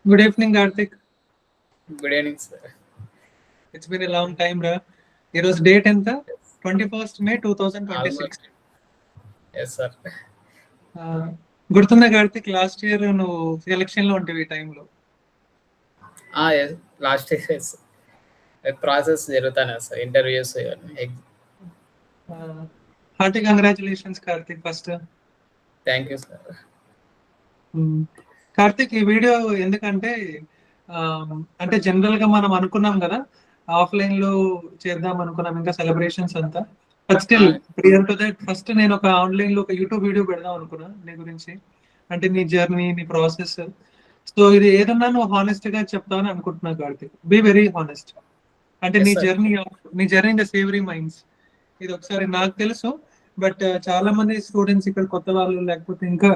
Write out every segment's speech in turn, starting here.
Good evening, Karthik. Good evening sir. It's been a long time, రా. ఈరోజు date ఎంత? 21st May 2026. Almost yes sir. గుర్తుందా Karthik, last year నువ్వు election లో ఉంటేవి ఈ టైంలో? లాస్ట్ ఇయర్ ప్రాసెస్ జరుగుతానే sir, interviews. Hearty congratulations Karthik first. Thank you sir. Karthik, ఈ వీడియో ఎందుకంటే అంటే జనరల్ గా మనం అనుకున్నాం కదా ఆఫ్లైన్ లో చేద్దాం అనుకున్నాం, ఇంకా సెలబ్రేషన్స్ అంతా. But still prior to that first నేను ఒక ఆన్లైన్ లో ఒక యూట్యూబ్ వీడియో పెడదాం అనుకున్నా నీ గురించి, అంటే నీ జర్నీ, నీ ప్రాసెస్. సో ఇది ఏదన్నా నువ్వు హానెస్ట్ గా చెప్తావని అనుకుంటున్నా కార్తిక్. Be very honest. అంటే నీ journey in the savoury minds. ఇది ఒకసారి నాకు తెలుసు, బట్ చాలా మంది స్టూడెంట్స్ ఇక్కడ కొత్త వాళ్ళు, లేకపోతే ఇంకా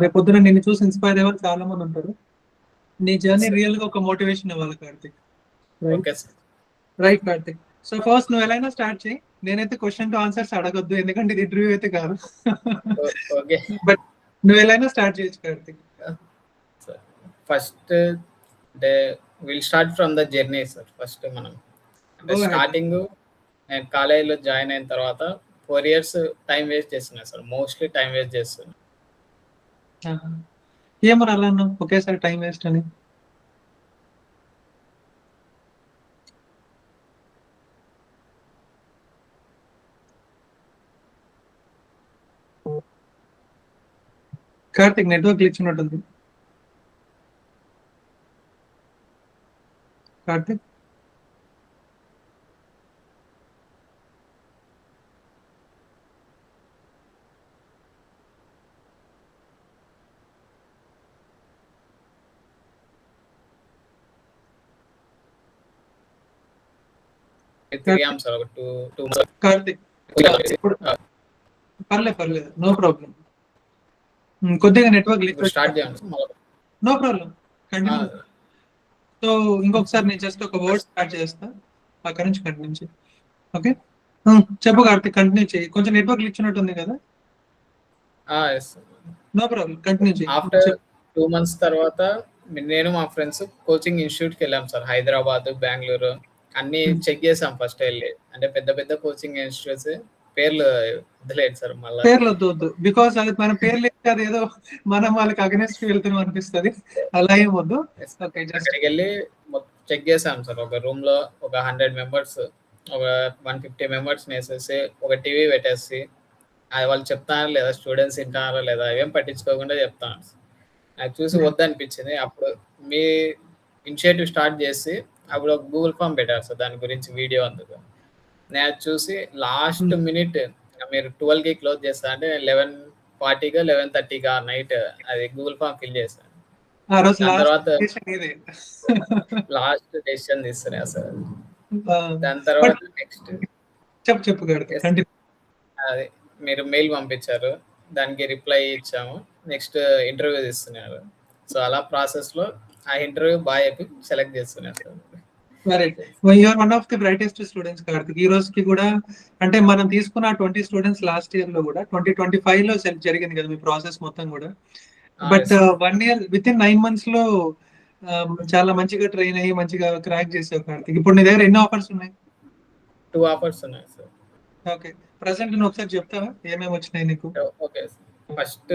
రేపొద్దున నిన్ను చూసి ఇన్స్పైర్ అయ్యే వాళ్ళు చాలా మంది ఉంటారు. నీ జర్నీ రియల్ గా ఒక మోటివేషన్ ఇవ్వాలి Karthik. Right Karthik. So first నువ్వు ఎలా స్టార్ట్ చేయి. నేనైతే క్వశ్చన్ టు ఆన్సర్స్ అడగొద్దు, ఎందుకంటే ఇది ఇంటర్వ్యూ అయితే కాదు. బట్ నువ్వు ఎలా స్టార్ట్ చేయొచ్చు కార్తిక్. ఫస్ట్ అంటే will start from the journey sir. First మనం అంటే స్టార్టింగ్ నేను కాలేజీలో జాయిన్ అయిన తర్వాత 4 years టైం వేస్ట్ చేస్తున్నా సార్. మోస్ట్లీ టైం వేస్ట్ చేస్తున్నా. ఏమో అలా అన్నావు ఒకేసారి టైం వేస్ట్ అని? కార్తిక్ నెట్వర్క్ గ్లిచ్ ఉన్నట్టుంది. కార్తిక్ కార్తిక్ పర్లేదు, నో ప్రాబ్లం. కొద్దిగా నెట్వర్క్ గ్లిచ్ స్టార్ట్ చేయండి. No problem, continue. సో ఇంకొకసారి నేను జస్ట్ ఒక వర్డ్ స్టార్ట్ చేస్తా, అక్కడి నుంచి కంటిన్యూ చేయి. ఓకే, చెప్పు కార్తిక్, కంటిన్యూ చేయి. కొంచెం నెట్వర్క్ గ్లిచ్ ఉన్నట్టుంది కదా. నో ప్రాబ్లం, కంటిన్యూ చేయి. ఆఫ్టర్ 2 months తర్వాత నేను మా ఫ్రెండ్స్ కోచింగ్ ఇన్స్టిట్యూట్కి వెళ్ళాం సార్. హైదరాబాద్, బెంగళూరు అన్ని చెక్ చేసాం ఫస్ట్ వెళ్ళి. అంటే పెద్ద పెద్ద కోచింగ్ ఇన్స్టిట్యూట్స్, పేర్లు వద్దులేదు సార్. మళ్ళీ పేర్లు వద్దు, బికాస్ అది మన పేర్లు అది ఏదో మనం వాళ్ళకి అగెనెస్ట్ వెళ్తున్నాం అనిపిస్తుంది. అలా ఏం వద్దు. అక్కడికి వెళ్ళి చెక్ చేసాం సార్. ఒక రూమ్ లో ఒక 100 members, ఒక 150 members వేసేసి ఒక టీవీ పెట్టేసి అది వాళ్ళు చెప్తారా లేదా, స్టూడెంట్స్ వింటారా లేదా, ఏం పట్టించుకోకుండా చెప్తాను. నాకు చూసి వద్దనిపించింది. అప్పుడు మీ ఇనిషియేటివ్ స్టార్ట్ చేసి అప్పుడు ఒక గూగుల్ ఫామ్ పెట్టారు సార్, దాని గురించి వీడియో. అందుకు నేను చూసి లాస్ట్ మినిట్ మీరు 12కి క్లోజ్ చేస్తా అంటే 11:40గా 11:30గా నైట్ అది గూగుల్ ఫామ్ ఫిల్ చేశాను. దాని తర్వాత లాస్ట్ డెసిషన్ తీసుకున్నా సార్. దాని తర్వాత నెక్స్ట్ చెప్పు. అది మీరు మెయిల్ పంపించారు, దానికి రిప్లై ఇచ్చాము. నెక్స్ట్ ఇంటర్వ్యూ తీస్తున్నారు. సో అలా ప్రాసెస్ లో ఆ ఇంటర్వ్యూ బాగా చెప్పి సెలెక్ట్ చేస్తున్నారు sir. You are one of the brightest students Karthik. ఈ రోజుకి కూడా అంటే మనం తీసుకున్న 20 స్టూడెంట్స్ లాస్ట్ ఇయర్ లో కూడా 2025 లో జరిగింది కదా మీ ప్రాసెస్ మొత్తం కూడా. But 1 year with in 9 months లో చాలా మంచిగా ట్రైన్ అయ్యి మంచిగా క్రాక్ చేసావు కార్తిక్. ఇప్పుడు నీ దగ్గర ఎన్ని ఆఫర్స్ ఉన్నాయి? 2 offers ఉన్నాయి సార్. ఓకే, ప్రెసెంట్ నువ్వు ఒకసారి చెప్తావా ఏమేమి వచ్చినాయి నీకు? Okay, first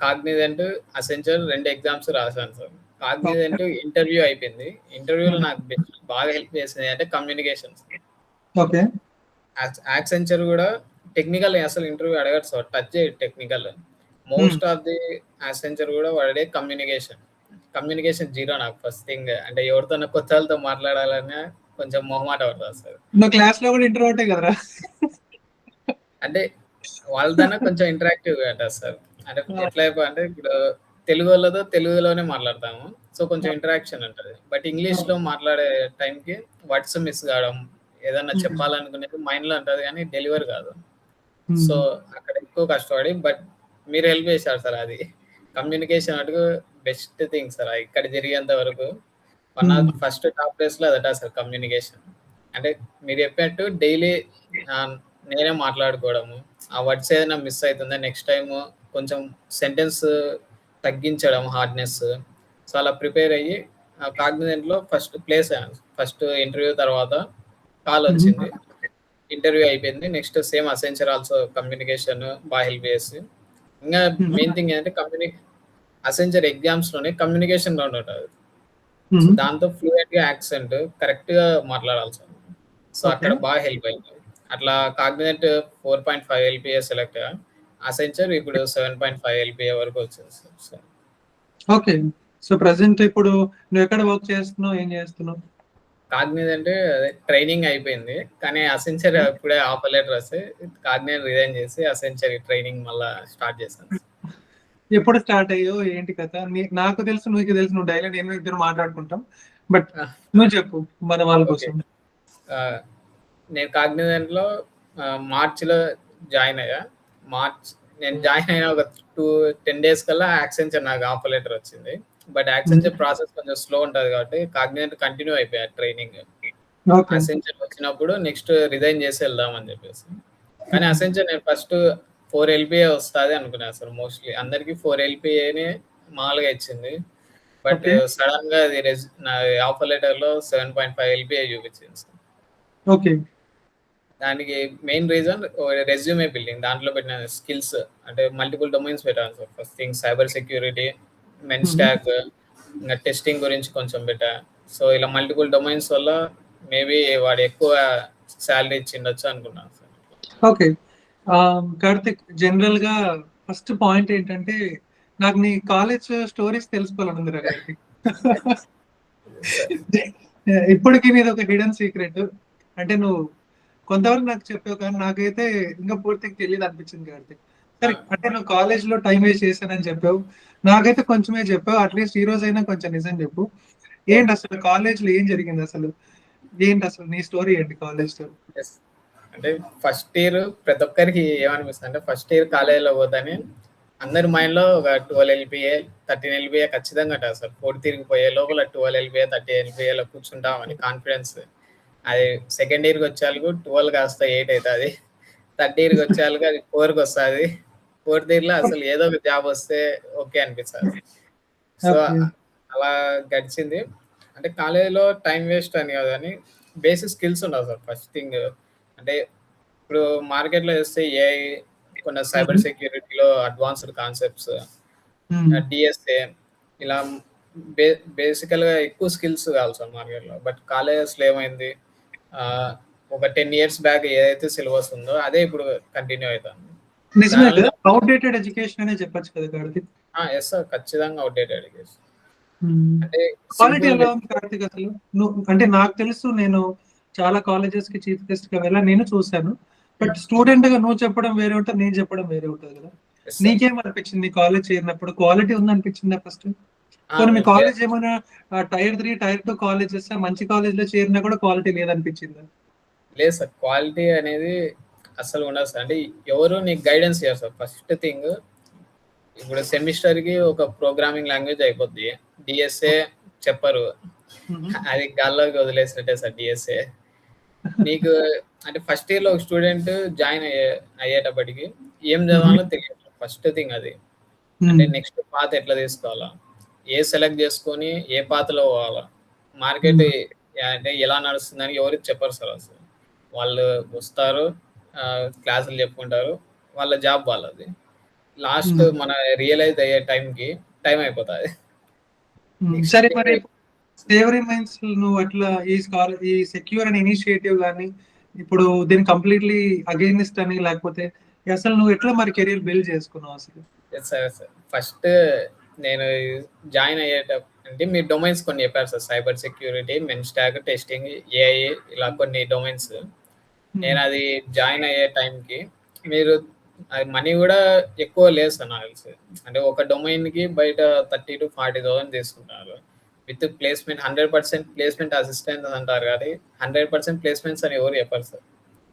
Cognizant, Accenture 2 exams రాశాను సార్. కాగ్నిజెంట్ ఇంటర్వ్యూ అయిపోయింది. ఇంటర్వ్యూలో నాకు బాగా హెల్ప్ చేసింది అంటే కమ్యూనికేషన్. ఓకే, యాక్సెంచర్ కూడా టెక్నికల్ అసలు ఇంటర్వ్యూ అడగడు సార్, టచ్ చేయడు technical. Most of the Accenture కూడా వాడే కమ్యూనికేషన్ జీరో నాకు ఫస్ట్ థింగ్. అంటే ఎవరితో కొత్త వాళ్ళతో మాట్లాడాలన్నా కొంచెం మొహమాట పడతాను సార్. నువ్వు క్లాస్ లో కూడా ఇంట్రోవర్టే కదరా? అంటే వాళ్ళదన్నా కొంచెం ఇంటరాక్టివ్ అంటారు సార్. అంటే ఎట్లా అంటే ఇప్పుడు తెలుగు వాళ్ళతో తెలుగులోనే మాట్లాడతాము, సో కొంచెం ఇంటరాక్షన్ ఉంటుంది. బట్ ఇంగ్లీష్ లో మాట్లాడే టైంకి వర్డ్స్ మిస్ కావడం, ఏదన్నా చెప్పాలనుకునేది మైండ్ లో ఉంటుంది కానీ డెలివర్ కాదు. సో అక్కడ ఎక్కువ కష్టపడి, బట్ మీరు హెల్ప్ చేశారు సార్. అది కమ్యూనికేషన్ అటుకు బెస్ట్ థింగ్ సార్. ఇక్కడ జరిగేంత వరకు one of first top place లో అదట సార్ కమ్యూనికేషన్. అంటే మీరు చెప్పినట్టు డైలీ నేనే మాట్లాడుకోవడము, ఆ వర్డ్స్ ఏదైనా మిస్ అవుతుందా నెక్స్ట్ టైం కొంచెం సెంటెన్స్ తగ్గించడం, హార్డ్నెస్. సో అలా ప్రిపేర్ అయ్యి కాగ్నిజెంట్లో ఫస్ట్ ప్లేస్ అయ్యాను. ఫస్ట్ ఇంటర్వ్యూ తర్వాత కాల్ వచ్చింది. ఇంటర్వ్యూ అయిపోయింది. Next same Accenture also communication బాగా హెల్ప్ చేసి, ఇంకా మెయిన్ థింగ్ ఏంటంటే అసెంచర్ ఎగ్జామ్స్లోనే కమ్యూనికేషన్ రౌండ్ ఉంటుంది. సో దాంతో ఫ్లూయెంట్గా యాక్సెంట్ కరెక్ట్గా మాట్లాడాలి సార్. సో అక్కడ బాగా హెల్ప్ అయింది. అట్లా కాగ్నిజెంట్ 4.5 LPA సెలెక్ట్ అయ్యా. అసెంచర్ ఇప్పుడు 7.5 LPA వరకు వచ్చింది సార్. ఓకే. సో ప్రెజెంట్ ఇప్పుడు నువ్వు ఎక్కడ వర్క్ చేస్తున్నావు, ఏం చేస్తున్నావు? కాగ్నిజెంట్ ట్రైనింగ్ అయిపోయింది, కానీ అసెంచర్ ఇప్పుడే ఆఫర్ లెటర్ వస్తే కాగ్నిజెంట్ రిజైన్ చేసి అసెంచర్ ట్రైనింగ్ మళ్ళీ స్టార్ట్ చేశాను. ఎప్పుడు స్టార్ట్ అయ్యో, ఏంటి కథ? నాకు తెలుసు, నువ్వు తెలుసు, నువ్వు డైలీ నేను ఇద్దరు మాట్లాడుకుంటాం, బట్ నువ్వు చెప్పు మన వాళ్ళ కోసం. నేను కాగ్నిజెంట్లో మార్చిలో జాయిన్ అయ్యా. నేను జాయిన్ అయిన ఒక 10 days కల్లా యాక్సెంచర్ నాకు ఆఫర్ లెటర్ వచ్చింది. బట్ యాక్సెంచర్ ప్రాసెస్ కొంచెం స్లో ఉంటుంది కాబట్టి కాగ్నిజెంట్ కంటిన్యూ అయిపోయా ట్రైనింగ్. అసెంచర్ వచ్చినప్పుడు నెక్స్ట్ రిజైన్ చేసి వెళ్దామని చెప్పేసి. కానీ అసెంచర్ నేను ఫస్ట్ 4 LPA వస్తుంది అనుకున్నా సార్. మోస్ట్లీ అందరికి 4 LPAనే మామూలుగా ఇచ్చింది. బట్ సడన్ గా అది నా ఆఫర్ లెటర్ లో 7.5 LPA చూపించింది సార్. ఓకే. దానికి మెయిన్ రీజన్ రెజ్యూమే బిల్డింగ్. దాంట్లో పెట్టిన స్కిల్స్ అంటే మల్టిపుల్ డొమైన్స్ పెట్టాను sir. First thing cyber security, men stock, ఇంకా టెస్టింగ్ గురించి కొంచెం పెట్టా. సో ఇలా మల్టిపుల్ డొమైన్స్ వల్ల మేబీ వాడు ఎక్కువ శాలరీ ఇచ్చిండొచ్చు అనుకున్నాను సార్. ఓకే. కార్తిక్, జనరల్ గా ఫస్ట్ పాయింట్ ఏంటంటే నాకు నీ కాలేజ్ స్టోరీస్ తెలుసుకోవాలనుందిరా కార్తిక్. ఇప్పటికీ నీది ఒక హిడెన్ సీక్రెట్. అంటే నువ్వు కొంతవరకు నాకు చెప్పావు, కానీ నాకైతే ఇంకా పూర్తిగా తెలియదు అనిపించింది కార్తిక్. సరే, అంటే నువ్వు కాలేజ్ లో టైం వేస్ట్ చేశానని చెప్పావు, నాకైతే కొంచెమే చెప్పావు. అట్లీస్ట్ ఈ రోజైనా కొంచెం నిజం చెప్పు. ఏంటి అసలు కాలేజ్ లో ఏం జరిగింది? అసలు ఏంటి అసలు నీ స్టోరీ ఏంటి కాలేజ్ స్టోరీ? అంటే ఫస్ట్ ఇయర్ ప్రతి ఒక్కరికి ఏమనిపిస్తుంది అంటే ఫస్ట్ ఇయర్ కాలేజీలో పోతానే అందరి మైండ్ లో ఒక 12 LPA 13 LPA ఖచ్చితంగా ఉంటుంది సార్. 4th ఇయర్కి పోయే లోపల 12 LPA 30 LPAలో కూర్చుంటామని కాన్ఫిడెన్స్. అది సెకండ్ ఇయర్కి వచ్చేందుకు 12 కాస్త 8 అవుతుంది. థర్డ్ ఇయర్కి వచ్చేందుకు అది 4కి వస్తుంది. 4th ఇయర్లో అసలు ఏదో ఒక జాబ్ వస్తే ఓకే అనిపిస్తుంది. సో అలా గడిచింది. అంటే కాలేజీలో టైం వేస్ట్ అని కాదు, కానీ బేసిక్ స్కిల్స్ ఉండవు సార్. ఫస్ట్ థింగ్ అంటే ఇప్పుడు మార్కెట్లో చేస్తే ఏఐ, కొన్ని సైబర్ సెక్యూరిటీలో అడ్వాన్స్డ్ కాన్సెప్ట్స్, డిఎస్ఏ, ఇలా బేసికల్గా ఎక్కువ స్కిల్స్ కావాలి సార్ మార్కెట్లో. బట్ కాలేజెస్లో ఏమైంది, ఒక 10 years బ్యాక్ ఏదైతే సిలబస్ ఉందో అదే ఇప్పుడు కంటిన్యూ అవుతుంది. అవుట్డేటెడ్ ఎడ్యుకేషన్ అనే చెప్పొచ్చు కదా కార్తిక్? ఎస్ సార్, ఖచ్చితంగా అవుట్డేటెడ్ ఎడ్యుకేషన్. అంటే క్వాలిటీ ఎలా ఉంది కార్తిక్ అసలు? అంటే నాకు తెలుసు, నేను చాలా కాలేజెస్ కి చీఫ్ గెస్ట్ గా వెళ్ళా, నేను చూసాను. బట్ స్టూడెంట్ గా నువ్వు చెప్పడం వేరే ఉంటుంది, నేను చెప్పడం వేరే ఉంటుంది కదా. నీకేమనిపించింది కాలేజ్ చేరినప్పుడు? క్వాలిటీ ఉంది అనిపించిందా ఫస్ట్? కొన్ని మీ కాలేజ్ ఏమైనా Tier 3 Tier 2 కాలేజెస్ మంచి కాలేజ్ లో చేరినా కూడా క్వాలిటీ లేదనిపించిందా? లేదు సార్, క్వాలిటీ అనేది అసలు ఉండదు సార్. అంటే ఎవరు నీకు గైడెన్స్ చేయరు సార్. ఫస్ట్ థింగ్, ఇప్పుడు సెమిస్టర్ కి ఒక ప్రోగ్రామింగ్ లాంగ్వేజ్ అయిపోద్ది, డిఎస్ఏ చెప్పరు, అది గాల్లోకి వదిలేసినట్టే సార్ డిఎస్ఏ. నీకు అంటే ఫస్ట్ ఇయర్ లో ఒక స్టూడెంట్ జాయిన్ అయ్యేటప్పటికి ఏం చదవాలో తెలియదు. ఫస్ట్ థింగ్ అది. అంటే నెక్స్ట్ పాత్ ఎట్లా తీసుకోవాలా, ఏ సెలెక్ట్ చేసుకొని ఏ పాత్లో పోవాలా, మార్కెట్ అంటే ఎలా నడుస్తుందని ఎవరికి చెప్పరు సార్. అసలు వాళ్ళు వస్తారు, క్లాసులు చెప్పుకుంటారు, వాళ్ళ జాబ్ వాళ్ళది. లాస్ట్ మన రియలైజ్ అయ్యే టైం అయిపోతుంది. సరే, మరి సేవరీ మైండ్స్ నువ్వు అట్లా ఈ సెక్యూర్ అనే ఇనిషియేటివ్ కానీ ఇప్పుడు దీన్ని కంప్లీట్లీ అగైనిస్ట్ అని, లేకపోతే అసలు నువ్వు ఎట్లా మరి కెరీర్ బిల్డ్ చేసుకున్నావు అసలు? ఫస్ట్ నేను జాయిన్ అయ్యేటప్పుడు మీ డొమైన్స్ కొన్ని చెప్పారు sir. Cyber security, men stock, testing, AI, ఇలా కొన్ని డొమైన్స్. నేను అది జాయిన్ అయ్యే టైంకి మీరు అది మనీ కూడా ఎక్కువ లేదు సార్ నాకు తెలిసి. అంటే ఒక డొమైన్కి బయట 30,000 to 40,000 తీసుకుంటారు విత్ ప్లేస్మెంట్. 100% ప్లేస్మెంట్ అసిస్టెంట్ అంటారు, కానీ 100% ప్లేస్మెంట్స్ అని ఎవరు చెప్పారు సార్.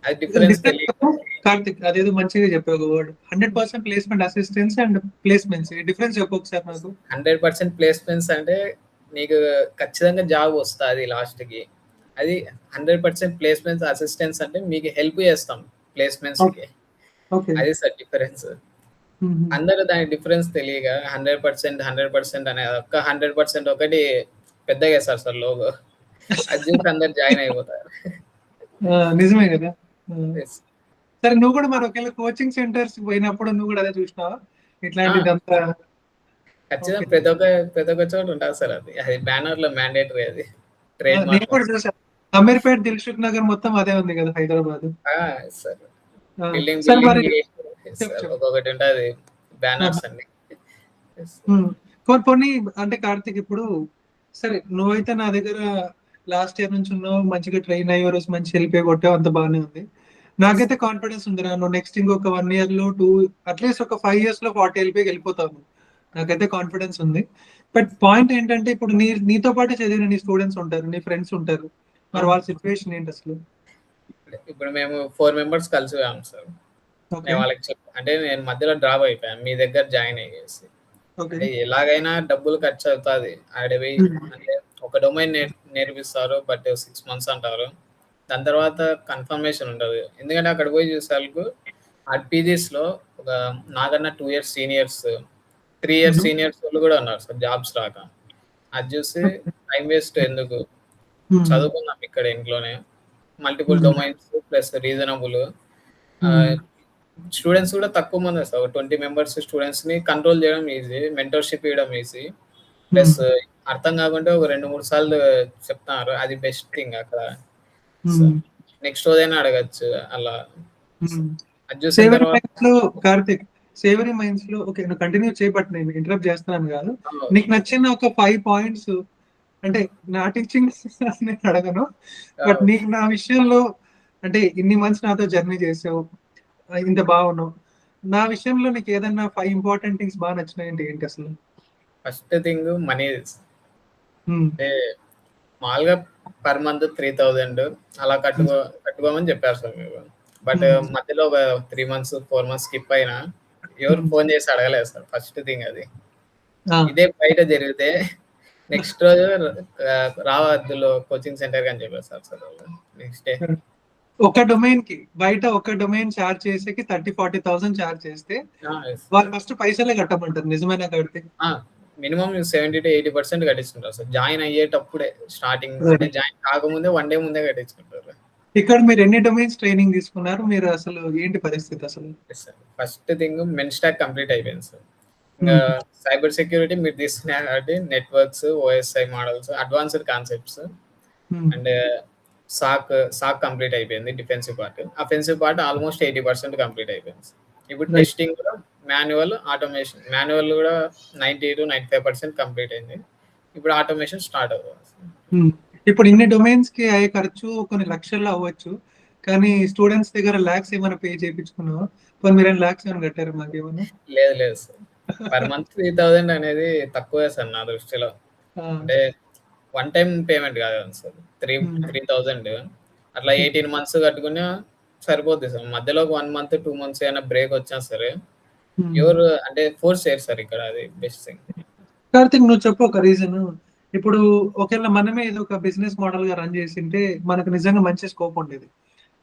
అది డిఫరెన్స్ తెలియదు కార్తిక్. అదేదో మంచిగా చెప్పావు word, 100% placement assistance and placements. Difference చెప్పు ఒకసారి నాకు. 100% ప్లేస్మెంట్స్ అంటే నీకు ఖచ్చితంగా జాబ్ వస్తుంది లాస్ట్కి. అది 100% ప్లేస్మెంట్స్ అసిస్టెన్స్ అంటే మీకు హెల్ప్ చేస్తాం ప్లేస్మెంట్స్కి. అది సార్ డిఫరెన్స్. అందరూ దాని డిఫరెన్స్ తెలియక 100% అనే ఒక్క 100% ఒకటి పెద్దగా వేస్తారు సార్ లోగో. అది చూసి అందరు జాయిన్ అయిపోతారు. నిజమే కదా. Yes. సరే నువ్వు కూడా మరి ఒకవేళ కోచింగ్ సెంటర్స్ పోయినప్పుడు నువ్వు కూడా అదే చూసినావా ఇట్లాంటిదంతా? ఖచ్చితంగా Okay. ప్రతి ఒక్క చోట ఉంటుంది సార్. అది బ్యానర్ లో మ్యాండేటరీ, అది ట్రేడ్ నేను మార్క్. కూడా చూసా. అమీర్పేట్, దిల్సుఖ్ నగర్ మొత్తం అదే ఉంది కదా హైదరాబాద్. సార్ ఆ, బిల్డింగ్ సరే మరి సార్ ఒక్కొక్కటి ఉంటుంది బ్యానర్స్ అన్ని. Yes. కొన్ని అంటే కార్తిక్ ఇప్పుడు సరే నువ్వైతే నా దగ్గర లాస్ట్ ఇయర్ నుంచి ఉన్నావు, మంచిగా ట్రైన్ అయ్యే రోజు మంచి వెళ్ళిపోయి కొట్టావు, అంత బాగానే ఉంది. నాకైతే కాన్ఫిడెన్స్ ఉంది నువ్వు నెక్స్ట్ ఇంకొక 1 year లో 2 అట్లీస్ట్ ఒక 5 years లో 40 వెళ్ళిపోయి వెళ్ళిపోతావు. నాకైతే కాన్ఫిడెన్స్ ఉంది. బట్ పాయింట్ ఏంటంటే ఇప్పుడు నీతో పాటు చదివిన నీ స్టూడెంట్స్ ఉంటారు, నీ ఫ్రెండ్స్ ఉంటారు, మరి వాళ్ళ సిచ్యువేషన్ ఏంటి అసలు? ఇప్పుడు మేము 4 members కలిసి పోయాము సార్. నేను వాళ్ళకి అంటే నేను మధ్యలో డ్రాప్ అయిపోయాను మీ దగ్గర జాయిన్ అయ్యేసి. అంటే ఎలాగైనా డబ్బులు ఖర్చు అవుతుంది ఆడవి. అంటే ఒక డొమైన్ నేర్పిస్తారు, బట్ 6 months అంటారు. దాని తర్వాత కన్ఫర్మేషన్ ఉండదు. ఎందుకంటే అక్కడ పోయి చూసేందుకు పీజీస్ లో ఒక నాకన్నా 2 years సీనియర్స్, 3 years సీనియర్స్ వాళ్ళు కూడా ఉన్నారు సార్ జాబ్స్ రాక. అది చూసి టైం వేస్ట్ ఎందుకు, చదువుకున్నాం ఇక్కడ ఇంట్లోనే multiple domains plus reasonable. Students కూడా తక్కువ మంది సార్, 20 members స్టూడెంట్స్ ని కంట్రోల్ చేయడం ఈజీ, మెంటర్షిప్ ఇవ్వడం ఈజీ. ప్లస్ అర్థం కాకుంటే ఒక 2-3 సార్లు చెప్తున్నారు, అది బెస్ట్ థింగ్ అక్కడ. నెక్స్ట్ రోజైనా అడగచ్చు అలా. అది చూసిన తర్వాత కార్తిక్ సేవరీ మైండ్స్ లో ఓకే నువ్వు కంటిన్యూ చేయబట్టి నేను ఇంటరప్ట్ చేస్తున్నాను కాదు, నీకు నచ్చిన ఒక 5 points అంటే నా టీచింగ్ నేను అడగను, బట్ నీకు నా విషయంలో అంటే ఇన్ని మంత్స్ నాతో జర్నీ చేసావు, ఇంత బాగున్నావు, నా విషయంలో నీకు ఏదన్నా 5 important things బాగా నచ్చినాయంటే ఏంటి అసలు? First thing money. అంటే మామూలుగా పర్ మంత్ 3,000 అలా కట్టుకోమని చెప్పారు సార్ మీరు. బట్ మధ్యలో ఒక 3 months 4 months స్కిప్ అయినా ఎవరు ఫోన్ చేసి అడగలేదు సార్. ఫస్ట్ థింగ్ అది. ఇదే బయట జరిగితే నెక్స్ట్ రోజు రావద్దులో కోచింగ్ సెంటర్ అని చెప్పారు సార్. నెక్స్ట్ డే ఒక డొమైన్ కి బయట ఒక డొమైన్ చార్జ్ చేసేకి 30,000-40,000 చార్జ్ చేస్తే వాళ్ళు ఫస్ట్ పైసలే కట్టమంటారు. నిజమేనా కడితే? మినిమం 70-80% కట్టించుకుంటారు సార్ జాయిన్ అయ్యేటప్పుడే. స్టార్టింగ్ అంటే జాయిన్ కాకముందే 1 day ముందే కట్టించుకుంటారు. ఇక్కడ మీరు ఎన్ని డొమైన్స్ ట్రైనింగ్ తీసుకున్నారు? మీరు అసలు ఏంటి పరిస్థితి అసలు? ఫస్ట్ థింగ్ మెన్ స్టాక్ కంప్లీట్ అయిపోయింది సార్. ఇంకా సైబర్ సెక్యూరిటీ మీరు తీసుకున్నారు కాబట్టి networks, OSI models, advanced concepts and SOC complete అయిపోయింది. Defensive part, offensive part almost 80% complete అయిపోయింది. ఇప్పుడు టెస్టింగ్ కూడా మాన్యువల్, ఆటోమేషన్. మాన్యువల్ కూడా 90-95% కంప్లీట్ అయింది. ఇప్పుడు ఆటోమేషన్ స్టార్ట్ అవుతుంది. ఇప్పుడు ఇన్ని డొమైన్స్ కి అయ్యే ఖర్చు కొన్ని లక్షల్లో అవ్వచ్చు, కానీ స్టూడెంట్స్ దగ్గర లాక్స్ ఏమైనా పే చేయించుకున్నావా? మరి మీరు లాక్స్ ఏమైనా కట్టారు మాకేమన్నా? లేదు సార్. పర్ మంత్ 3,000 అనేది తక్కువే సార్ నా దృష్టిలో. అంటే 1 time పేమెంట్ కాదు సార్. 3,000 అట్లా 18 months కట్టుకున్నా సరిపోద్ది సార్. మధ్యలో 1 month 2 months ఏమైనా బ్రేక్ వచ్చినా సరే ఎవరు అంటే ఫోర్స్ చేయరు సార్ ఇక్కడ. అది బెస్ట్ థింగ్. కార్తిక్ నువ్వు చెప్పు ఒక రీజన్. ఇప్పుడు ఒకవేళ మనమే ఏదో ఒక బిజినెస్ మోడల్ గా రన్ చేసింటే మనకు నిజంగా మంచి స్కోప్ ఉండేది,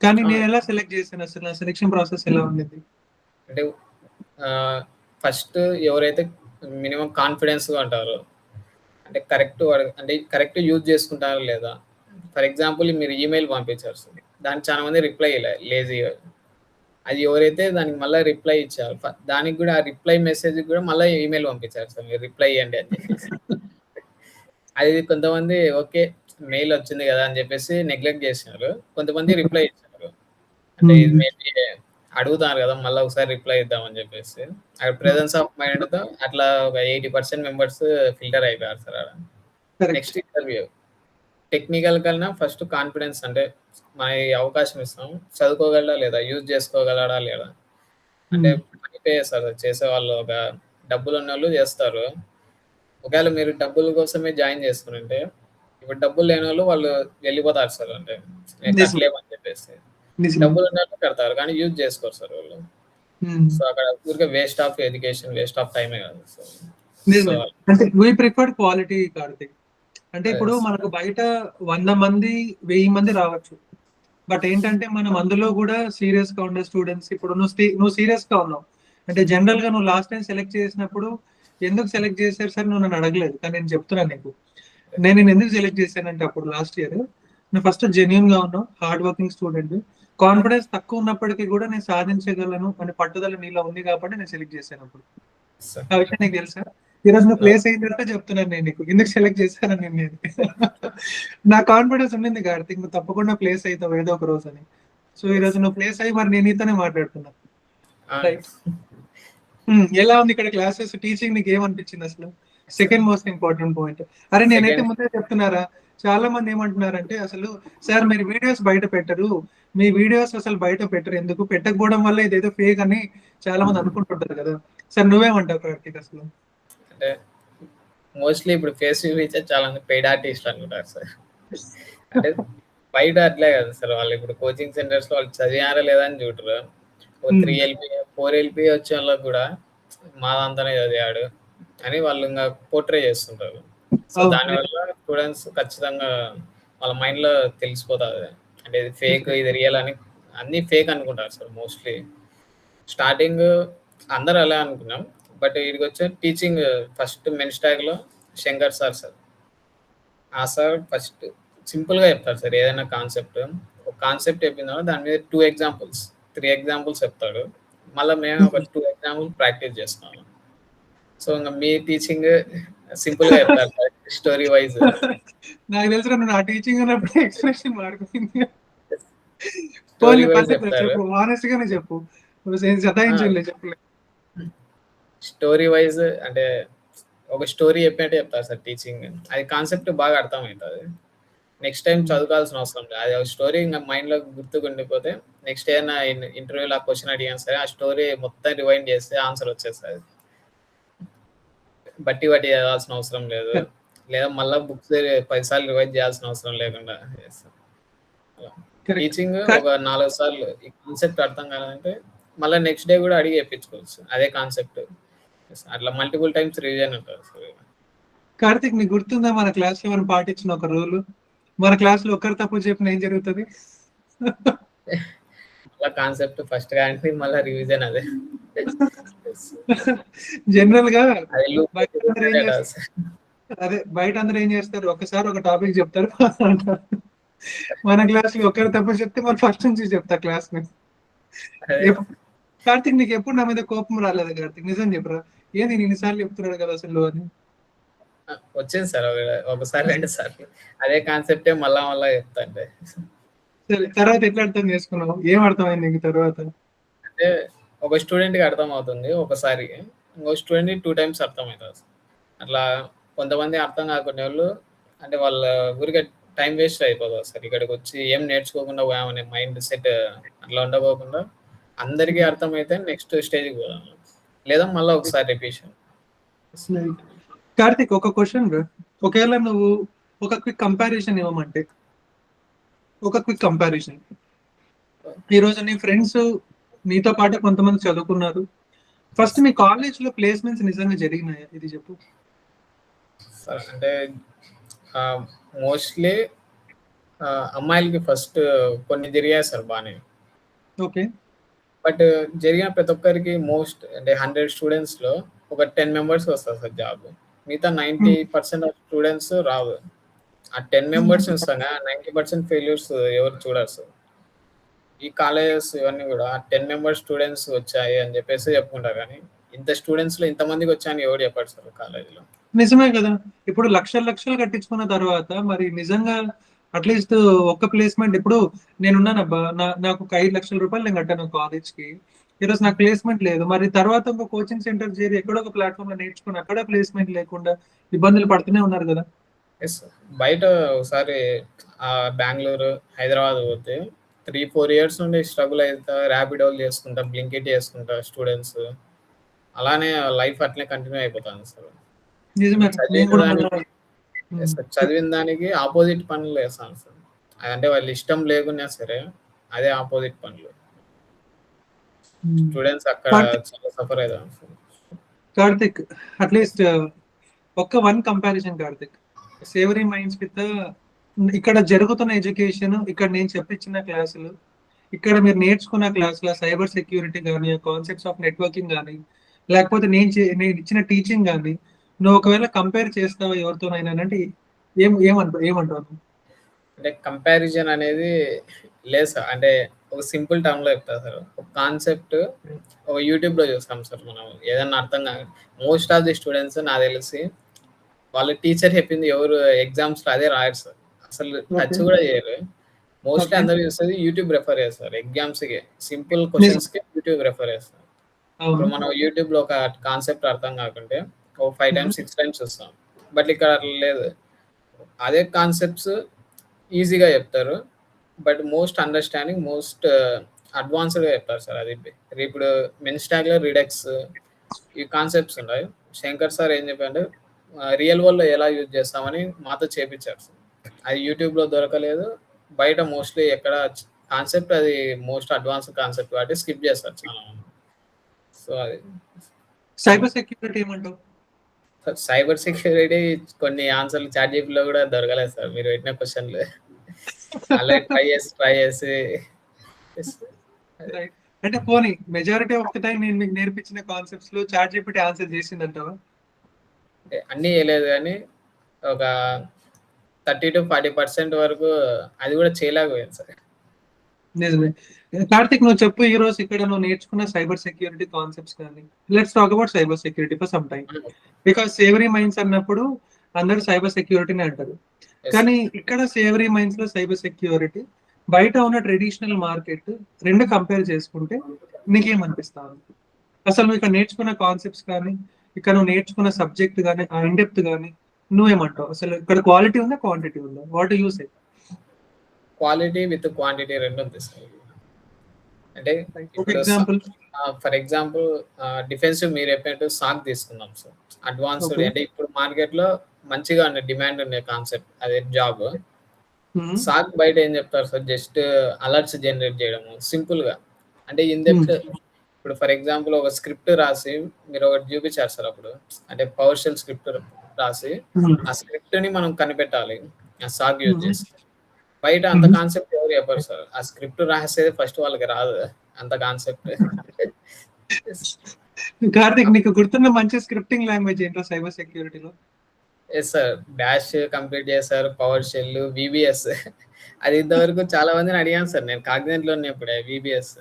కానీ నేను ఎలా సెలెక్ట్ చేశాను అసలు? నా సెలెక్షన్ ప్రాసెస్ ఎలా ఉండేది అంటే ఫస్ట్ ఎవరైతే మినిమం కాన్ఫిడెన్స్ గా ఉంటారో, అంటే కరెక్ట్ యూజ్ చేసుకుంటారా లేదా. ఫర్ ఎగ్జాంపుల్ మీరు ఈమెయిల్ పంపించారు సార్, దానికి చాలా మంది రిప్లై లేజీగా. అది ఎవరైతే దానికి మళ్ళీ రిప్లై ఇచ్చారు, దానికి కూడా ఆ రిప్లై మెసేజ్ కూడా మళ్ళీ ఈమెయిల్ పంపించారు సార్, మీరు రిప్లై ఇవ్వండి అని చెప్పేసి. అది కొంతమంది ఓకే మెయిల్ వచ్చింది కదా అని చెప్పేసి నెగ్లెక్ట్ చేసినారు. కొంతమంది రిప్లై ఇచ్చారు, అంటే ఇది మేబీ అడుగుతారు కదా మళ్ళీ ఒకసారి రిప్లై ఇద్దామని చెప్పేసి. అక్కడ ప్రెజెన్స్ ఆఫ్ మైండ్ తో అట్లా ఒక 80% మెంబర్స్ ఫిల్టర్ అయిపోయారు సార్. నెక్స్ట్ ఇంటర్వ్యూ టెక్నికల్ కన్నా ఫస్ట్ కాన్ఫిడెన్స్, అంటే మన అవకాశం ఇస్తాం, చదువుకోగలడా లేదా, యూజ్ చేసుకోగలడా లేదా. అంటే పే చేస్తారు చేసే వాళ్ళు, ఒక డబ్బులు ఉన్న వాళ్ళు చేస్తారు. ఒకవేళ మీరు డబ్బుల కోసమే జాయిన్ చేసుకుంటే, ఇప్పుడు డబ్బులు లేని వాళ్ళు వెళ్ళిపోతారు సార్. అంటే నేను కట్టలేమని చెప్పేసి. డబ్బులు ఉన్న వాళ్ళు కడతారు కానీ యూజ్ చేసుకోరు సార్ వాళ్ళు. సో అక్కడ ఊరికే waste of education, waste of టైమే కాదు సార్. అంటే we prefer quality కార్తిక్. అంటే ఇప్పుడు మనకు బయట 100 మంది 1000 మంది రావచ్చు, బట్ ఏంటంటే మనం అందులో కూడా సీరియస్ గా ఉండే స్టూడెంట్స్. ఇప్పుడు నువ్వు సీరియస్ గా ఉన్నావు, అంటే జనరల్ గా నువ్వు లాస్ట్ టైం సెలెక్ట్ చేసినప్పుడు ఎందుకు సెలెక్ట్ చేశారు సార్ నువ్వు నన్ను అడగలేదు, కానీ నేను చెప్తున్నాను నీకు. నేను ఎందుకు సెలెక్ట్ చేశానంటే అప్పుడు లాస్ట్ ఇయర్ నువ్వు ఫస్ట్ జెన్యున్ గా ఉన్నావు, హార్డ్ వర్కింగ్ స్టూడెంట్, కాన్ఫిడెన్స్ తక్కువ ఉన్నప్పటికీ కూడా నేను సాధించగలను అని పట్టుదల నీలో ఉంది కాబట్టి నేను సెలెక్ట్ చేశాను అప్పుడు. ఆ విషయం నీకు తెలుసా? ఈరోజు నువ్వు ప్లేస్ అయిందంటే చెప్తున్నాను నేను నీకు ఎందుకు సెలెక్ట్ చేశానని. నేను నా కాన్ఫిడెన్స్ ఉండింది కార్తీక్, నువ్వు తప్పకుండా ప్లేస్ అవుతావు ఏదో ఒక రోజు అని. సో ఈ రోజు నువ్వు ప్లేస్ అయ్యి మరి నేను నీతోనే మాట్లాడుతున్నా. ఎలా ఉంది ఇక్కడ క్లాసెస్, టీచింగ్ నీకు ఏమనిపించింది అసలు? Second most important point. అరే నేనైతే ముందే చెప్తున్నారా, చాలా మంది ఏమంటున్నారంటే అసలు సార్ మీరు వీడియోస్ బయట పెట్టరు, మీ వీడియోస్ అసలు బయట పెట్టరు, ఎందుకు పెట్టకపోవడం వల్ల ఇదేదో ఫేక్ అని చాలా మంది అనుకుంటుంటారు కదా సార్, నువ్వేమంటావు కార్తీక్ అసలు? అంటే మోస్ట్లీ ఇప్పుడు ఫేస్ రీచ్ చాలా మంది పెయిడ్ ఆర్టిస్ట్ అనుకుంటారు సార్. అంటే బయట అట్లే కదా సార్, వాళ్ళు ఇప్పుడు కోచింగ్ సెంటర్స్ లో వాళ్ళు చదివారా లేదా అని చూడరు. 3 LP 4 LP వచ్చే వాళ్ళకి కూడా మాదంతానే చదివాడు అని వాళ్ళు ఇంకా పోర్ట్రే చేస్తుంటారు. సో దానివల్ల స్టూడెంట్స్ ఖచ్చితంగా వాళ్ళ మైండ్ లో తెలిసిపోతుంది అంటే ఇది ఫేక్ ఇది రియల్ అని, అన్ని ఫేక్ అనుకుంటారు సార్ మోస్ట్లీ. స్టార్టింగ్ అందరూ అలా అనుకున్నాం, బట్ ఇక్కడికి వచ్చే టీచింగ్ ఫస్ట్ మెన్స్ ట్యాగ్ లో శంకర్ సార్ ఆ సార్ ఫస్ట్ సింపుల్ గా చెప్తారు సార్. ఏదైనా కాన్సెప్ట్ ఒక కాన్సెప్ట్ చెప్పిందో దాని మీద 2 examples 3 examples చెప్తాడు, మళ్ళీ మేము ఒక 2 examples ప్రాక్టీస్ చేస్తున్నాము. సో ఇంకా మీ టీచింగ్ సింపుల్ గా చెప్తారు సార్, స్టోరీ వైజ్. నాకు తెలుసు నా టీచింగ్ అన్నప్పుడు ఎక్స్ప్రెషన్ మారిపోయింది. స్టోరీ వైజ్ చెప్తారు, ఆనెస్ట్ గానే చెప్పు, సతాయించలే చెప్పలేదు. స్టోరీ వైజ్ అంటే ఒక స్టోరీ చెప్పినట్టు చెప్తారు సార్ టీచింగ్. అది కాన్సెప్ట్ బాగా అర్థమవుతుంది, నెక్స్ట్ టైం చదువుకోవాల్సిన అవసరం లేదు. అది ఒక స్టోరీ ఇంకా మైండ్ లో గుర్తుకుండిపోతే నెక్స్ట్ ఏదైనా ఇంటర్వ్యూలో ఆ క్వశ్చన్ అడిగాను సరే ఆ స్టోరీ మొత్తం రివైండ్ చేస్తే ఆన్సర్ వచ్చేస్తుంది. బట్టి చదవాల్సిన అవసరం లేదు, లేదా మళ్ళీ బుక్స్ 10 సార్లు రివైజ్ చేయాల్సిన అవసరం లేకుండా చేస్తాం. టీచింగ్ ఒక 4 సార్లు ఈ కాన్సెప్ట్ అర్థం కావాలంటే మళ్ళీ నెక్స్ట్ డే కూడా అడిగి చెప్పించుకోవచ్చు అదే కాన్సెప్ట్. అట్లా మల్టిపుల్ టైమ్స్ రివిజన్ ఉంటుంది సార్. కార్తిక్ నీకు గుర్తుందా మన క్లాస్ లో మనం పాటించిన ఒక రూల్? మన క్లాస్ లో ఒకరు తప్పు చెప్పిన ఏం జరుగుతుంది? మళ్ళీ కాన్సెప్ట్ ఫస్ట్ కానీ మళ్ళీ రివిజన్ అదే. జనరల్ గా అదే బయట అందరూ ఏం చేస్తారు, ఒకసారి ఒక టాపిక్ చెప్తారు మన క్లాస్ లో ఒకరు తప్పు చెప్తే మరి ఫస్ట్ నుంచి చెప్తా క్లాస్ ని. కార్తిక్ నీకు ఎప్పుడు నా మీద కోపం రాలేదు కార్తిక్? నిజం చెప్పరా, ఏంది నేను ఇన్నిసార్లు చెప్తున్నాడు కదా అసలు అని? వచ్చింది సార్ ఒకసారి 2 సార్లు అదే కాన్సెప్టే మళ్ళా చెప్తా. అంటే సరే తర్వాత ఎట్లా అర్థం చేసుకున్నావు, ఏం అర్థమైంది నీకు తర్వాత? అంటే ఒక స్టూడెంట్ కి అర్థం అవుతుంది ఒకసారి, ఇంకో స్టూడెంట్ కి 2 times అర్థం అవుతుంది. అట్లా కొంతమంది అర్థం కాకుండా వాళ్ళు అంటే వాళ్ళ ఊరికే టైం వేస్ట్ అయిపోతుంది సార్. ఇక్కడికి వచ్చి ఏం నేర్చుకోకుండా పోయామనే మైండ్ సెట్ అట్లా ఉండకోకుండా అందరికీ అర్థమైతే నెక్స్ట్ స్టేజ్కి పోదాం, లేదా మళ్ళీ ఒకసారి రిపీషన్. కార్తిక్ ఒక క్వశ్చన్, ఒకవేళ నువ్వు ఒక క్విక్ కంపారిజన్ ఇవ్వమంటే, ఒక క్విక్ కంపారిజన్, ఈరోజు నీ ఫ్రెండ్స్ నీతో పాటు కొంతమంది చదువుకున్నారు, ఫస్ట్ మీ కాలేజ్ లో ప్లేస్మెంట్స్ నిజంగా జరిగినాయా ఇది చెప్పు? అంటే మోస్ట్లీ అమ్మాయిలకి ఫస్ట్ కొన్ని జరిగాయి సార్ బాగానే. ఓకే. బట్ జరిగిన ప్రతి ఒక్కరికి మోస్ట్ అంటే 100 స్టూడెంట్స్ లో ఒక 10 members వస్తారు సార్ జాబ్, మిగతా 90% ఆఫ్ స్టూడెంట్స్ రావు. ఆ 10 members వస్తాగా 90% ఫెయిల్యూర్స్ ఎవరు చూడరు సార్. ఈ కాలేజెస్ ఇవన్నీ కూడా 10 members స్టూడెంట్స్ వచ్చాయి అని చెప్పేసి చెప్పుకుంటారు, కానీ ఇంత స్టూడెంట్స్ లో ఇంతమందికి వచ్చాయని ఎవరు చెప్పారు సార్ కాలేజీలో? నిజమే కదా, ఇప్పుడు లక్షలు కట్టించుకున్న తర్వాత మరి నిజంగా అట్లీస్ట్ ఒక్క ప్లేస్మెంట్, ఇప్పుడు నేనున్నానబ్బా నాకు ఒక 5 లక్షల రూపాయలు నేను కట్టాను కాలేజ్ కి, ఈరోజు నాకు ప్లేస్మెంట్ లేదు, మరి తర్వాత ఒక కోచింగ్ సెంటర్ చేరి ఎక్కడో ఒక ప్లాట్ఫామ్ లో నేర్చుకుని అక్కడ ప్లేస్మెంట్ లేకుండా ఇబ్బందులు పడుతూనే ఉన్నారు కదా. బయట ఒకసారి బెంగళూరు హైదరాబాద్ పోతే 3-4 years నుండి స్ట్రగుల్ అవుతా, ర్యాపిడోలు చేసుకుంటా, బ్లింకిట్ చేసుకుంటా స్టూడెంట్స్, అలానే లైఫ్ అట్లనే కంటిన్యూ అయిపోతుంది సార్. చదివిన దానికి ఆపోజిట్ పనులు వేస్తాను సార్, అంటే వాళ్ళు ఇష్టం లేకున్నా సరే అదే ఆపోజిట్ పనులు. స్టూడెంట్స్ అక్కడ చాలా సఫర్ అవుతారు సార్. కార్తిక్ అట్లీస్ట్ ఒక్క one comparison Karthik, savoury minds with ఇక్కడ జరుగుతున్న ఎడ్యుకేషన్, ఇక్కడ నేను చెప్పించిన క్లాసులు, ఇక్కడ మీరు నేర్చుకున్న క్లాస్‌లో సైబర్ సెక్యూరిటీ గాని, కాన్సెప్ట్స్ ఆఫ్ నెట్వర్కింగ్ గాని, లేకపోతే నేను ఇచ్చిన టీచింగ్ గాని, నువ్వు ఒకవేళ కంపేర్ చేస్తావా ఎవరితోనైనా అంటే ఏమంటావు? అంటే కంపారిజన్ అనేది లేదు సార్. అంటే ఒక సింపుల్ టర్మ్‌లో చెప్తా సార్. ఒక కాన్సెప్ట్ ఒక యూట్యూబ్‌లో చూస్తాం సార్ మనం. ఏదన్నా అర్థం కాక మోస్ట్ ఆఫ్ ది స్టూడెంట్స్ నాకు తెలిసి వాళ్ళ టీచర్ చెప్పింది ఎవరు ఎగ్జామ్స్‌లో అదే రాయరు సార్. అసలు టచ్ ఓకే. కూడా చేయరు. Mostly okay. అందరూ చూసేది యూట్యూబ్ రెఫర్ చేస్తారు. ఎగ్జామ్స్‌కి సింపుల్ క్వెషన్స్‌కి యూట్యూబ్ రెఫర్ చేస్తారు. అవును. ఇప్పుడు మనం యూట్యూబ్‌లో ఒక కాన్సెప్ట్ అర్థం కాకుంటే ఒక 5 టైమ్స్, 6 టైమ్స్ చూస్తాం. బట్ ఇక్కడ అట్లా లేదు. అదే కాన్సెప్ట్స్ ఈజీగా చెప్తారు. బట్ మోస్ట్ అండర్‌స్టాండింగ్, మోస్ట్ అడ్వాన్స్‌డ్‌గా చెప్తారు సార్. అది ఇప్పుడు మెన్‌స్టాగ్‌లో రిడక్స్ ఈ కాన్సెప్ట్స్ ఉన్నాయి. శంకర్ సార్ ఏం చెప్పారంటే రియల్ వరల్డ్‌లో ఎలా యూజ్ చేస్తామని మాతో చేపిచ్చారు సార్. అది యూట్యూబ్‌లో దొరకలేదు. బయట మోస్ట్‌లీ ఎక్కడ కాన్సెప్ట్ అది మోస్ట్ అడ్వాన్స్డ్ కాన్సెప్ట్ కాబట్టి స్కిప్ చేస్తారు చాలా మంది. సో అది సైబర్ సెక్యూరిటీ ఏమంటావు? సైబర్ సెక్యూరిటీ కొన్ని ఆన్సర్‌లు చాట్‌జీపీటీలో కూడా దొరకలేదు సార్. మీరు పెట్టిన క్వెషన్‌లు. ఆల్రెడీ ట్రై చేసి రైట్. అంటే పోనీ మెజారిటీ ఆఫ్ ది టైమ్ నేను మీకు నేర్పించిన కాన్సెప్ట్స్‌లో చాట్‌జీపీటీ ఆన్సర్ చేసిందంటావా? అన్నీ చేయలేదు గానీ ఒక 30-40% వరకు అది కూడా చేయలేకపోయాను సార్. నిజమే. కార్తిక్ నువ్వు చెప్పు ఈరోజు ఇక్కడ నువ్వు నేర్చుకున్న సైబర్ సెక్యూరిటీ కాన్సెప్ట్స్ కానీ. Let's talk about cyber security for some time. Because savoury minds అన్నప్పుడు అందరూ సైబర్ సెక్యూరిటీనే అంటారు. Yes, కానీ ఇక్కడ సేవరీ మైండ్స్‌లో సైబర్ సెక్యూరిటీ బయట ఉన్న ట్రెడిషనల్ మార్కెట్ 2 కంపేర్ చేసుకుంటే నీకేమనిపిస్తా ఉంది? అసలు నువ్వు ఇక్కడ నేర్చుకున్న కాన్సెప్ట్స్ కానీ, ఇక్కడ నువ్వు నేర్చుకున్న సబ్జెక్ట్ గాని, ఆ ఇన్ డెప్త్ గాని నువ్వేమంటావు? అసలు ఇక్కడ క్వాలిటీ ఉందా? క్వాంటిటీ ఉందా? What do you say? Quality with quantity 2 ఉంది సార్. అంటే ఒక ఇప్పుడు ఎగ్జాంపుల్. ఫర్ ఎగ్జాంపుల్ డిఫెన్సివ్ మీరు చెప్పినట్టు సాక్ తీసుకుందాం సార్. Advanced okay. అంటే ఇప్పుడు మార్కెట్‌లో మంచిగా ఉన్న డిమాండ్ ఉన్న కాన్సెప్ట్ అదే జాబ్. హ్మ్. సాక్ బయట ఏం చెప్తారు సార్ జస్ట్ అలర్ట్స్ జనరేట్ చేయడము సింపుల్‌గా. అంటే ఇన్ డెప్త్ ఇప్పుడు ఫర్ ఎగ్జాంపుల్ ఒక స్క్రిప్ట్ రాసి మీరు ఒకటి చూపించారు సార్ అప్పుడు. అంటే పవర్ షెల్ స్క్రిప్ట్ రాసి ఆ స్క్రిప్ట్‌ని మనం కనిపెట్టాలి. ఆ సాక్ యూజ్ చేసి. బయట అంత కాన్సెప్ట్ ఎవరు చెప్పరు సార్. ఆ స్క్రిప్ట్ రాసేది ఫస్ట్ వాళ్ళకి రాదు అంత కాన్సెప్ట్. కార్తిక్ నీకు గుర్తున్న మంచి స్క్రిప్టింగ్ లాంగ్వేజ్ ఏంటో సైబర్ సెక్యూరిటీలో? Yes sir. డాష్ కంప్లీట్ చేశారు. పవర్ షెల్, వీబీఎస్ అది ఇంతవరకు చాలా మందిని అడిగాను సార్ నేను. కాగ్నిజెంట్‌లో ఉన్నప్పుడే వీబీఎస్.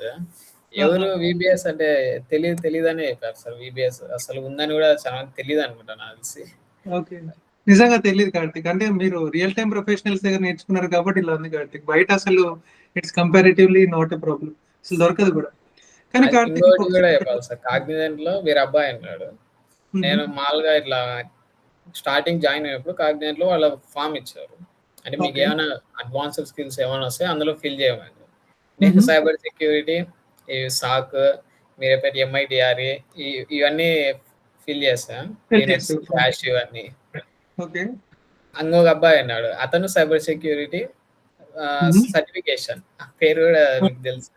ఎవరు వీబీఎస్ అంటే తెలీదనే చెప్పారు సార్. వీబీఎస్ అసలు ఉందని కూడా చాలా మందికి తెలీదనుకుంటా నాకు తెలిసి. ఓకే. నిజంగా తెలీదు కార్తిక్. అంటే మీరు రియల్ టైమ్ ప్రొఫెషనల్స్ దగ్గర నేర్చుకున్నారు కాబట్టి ఇలా ఉంది కార్తిక్. బయట అసలు it's comparatively not a problem. అసలు దొరకదు కూడా. కానీ కార్తిక్ ఇంకోటి ఇంకొక కూడా చెప్పాలి సార్. కాగ్నిజెంట్‌లో వేరే అబ్బాయి అన్నాడు. నేను మామూలుగా ఇట్లా స్టార్టింగ్ జాయిన్ అయినప్పుడు కాగ్నిజెంట్‌లో వాళ్ళ ఫార్మ్ ఇచ్చారు. అంటే మీకు ఓకే. ఏమైనా అడ్వాన్స్డ్ స్కిల్స్ ఏమైనా వస్తే అందులో ఫిల్ చేయమని. నేను సైబర్ సెక్యూరిటీ, ఈ సాక్, మీరు చెప్పేటి ఎంఐటీఆర్ఏ ఇవన్నీ ఫిల్ చేశా. లినక్స్, బాష్ ఇవన్నీ. ఓకే. ఇంకొక అబ్బాయి అన్నాడు. అతను సైబర్ సెక్యూరిటీ సర్టిఫికేషన్. ఆ పేరు కూడా మీకు తెలుసు.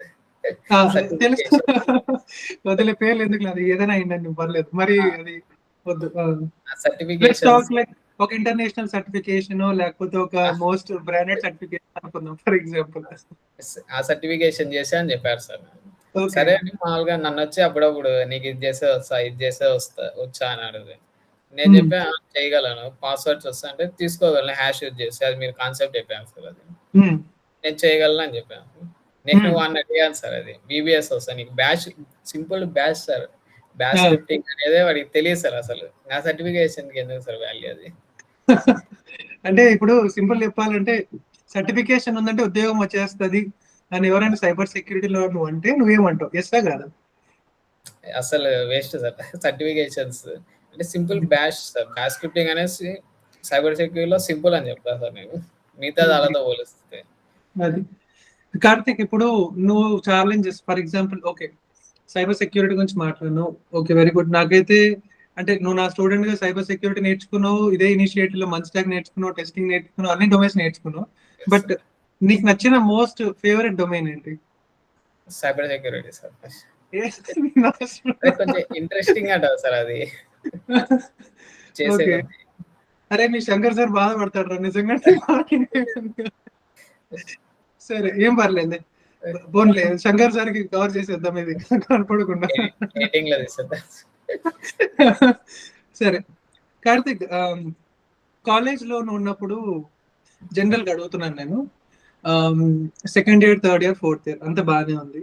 తెలుసు. సర్టిఫికేషన్. వదిలే పేర్లు ఎందుకులే అది ఏదైనా అయిందండి పర్లేదు. మరి అది వద్దు. లెట్స్ సర్టిఫికేషన్స్ టాక్ లైక్ ఒక ఇంటర్నేషనల్ సర్టిఫికేషన్ లేకపోతే ఒక మోస్ట్ బ్రాండెడ్ సర్టిఫికేషన్ అనుకుందాం ఫర్ ఎగ్జాంపుల్. ఆ సర్టిఫికేషన్ చేశా అని చెప్పారు సార్. ఓకే. సరే అని మామూలుగా నన్నొచ్చి అప్పుడప్పుడు నీకు ఇది చేసే వస్తా, ఇది చేసే వచ్చా అని అడిగింది. నేను చెప్పా చేయగలను. పాస్వర్డ్స్ వస్తా అంటే తీసుకోగలను హ్యాష్ యూజ్ చేసి. అది మీరు కాన్సెప్ట్ చెప్పాను సార్ అది. నేను చేయగలను అని చెప్పాను. నేను వాడిని అడిగాను సార్ అది. వీబీఎస్ వస్తా నీకు bash simple bash sir. Bash scripting అనేది వాడికి తెలియదు సార్ అసలు. నా సర్టిఫికేషన్‌కి ఎందుకు సార్ వాల్యూ అది? అంటే ఇప్పుడు సింపుల్ చెప్పాలంటే సర్టిఫికేషన్ ఉందంటే ఉద్యోగం వచ్చేస్తది అని ఎవరైనా సైబర్ సెక్యూరిటీలో నువ్వు అంటే నువ్వేమంటావు? యెస్సా కాదా? అసలు వేస్ట్ సార్ సర్టిఫికేషన్స్. అంటే simple bash sir. Bash scripting అనేసి సైబర్ సెక్యూరిటీలో సింపుల్ అని చెప్తా సార్ నేను. మిగతాది వాళ్ళతో పోలిస్తే. అది. కార్తిక్ ఇప్పుడు నువ్వు challenges for example okay. Cyber security గురించి మాట్లాడినావు. ఓకే. Very good. నాకైతే అంటే నువ్వు నా స్టూడెంట్‌గా సైబర్ సెక్యూరిటీ నేర్చుకున్నావు. ఇదే ఇనిషియేటివ్‌లో మన్స్టాక్ నేర్చుకున్నావు, టెస్టింగ్ నేర్చుకున్నావు, అన్ని డొమైన్స్ నేర్చుకున్నావు. బట్ నీకు నచ్చిన మోస్ట్ ఫేవరెట్ డొమైన్ ఏంటి? Cyber security sir. ఓకే. కొంచెం ఇంట్రెస్టింగ్ అంటారు సార్ అది. చేసే కొద్దీ. అరే మీ శంకర్ సార్ బాధపడతాడురా నిజంగా. సరే ఏం పర్లేదులే. పోన్లే శంకర్ సార్కి కవర్ చేసేద్దాం ఇది కనపడకుండా. ఎడిటింగ్ లో తీసేద్దాం. సరే కార్తిక్, కాలేజ్ లో ఉన్నప్పుడు జనరల్ గా అడుగుతున్నాను నేను. Second year, third year, fourth year అంత బాగానే ఉంది.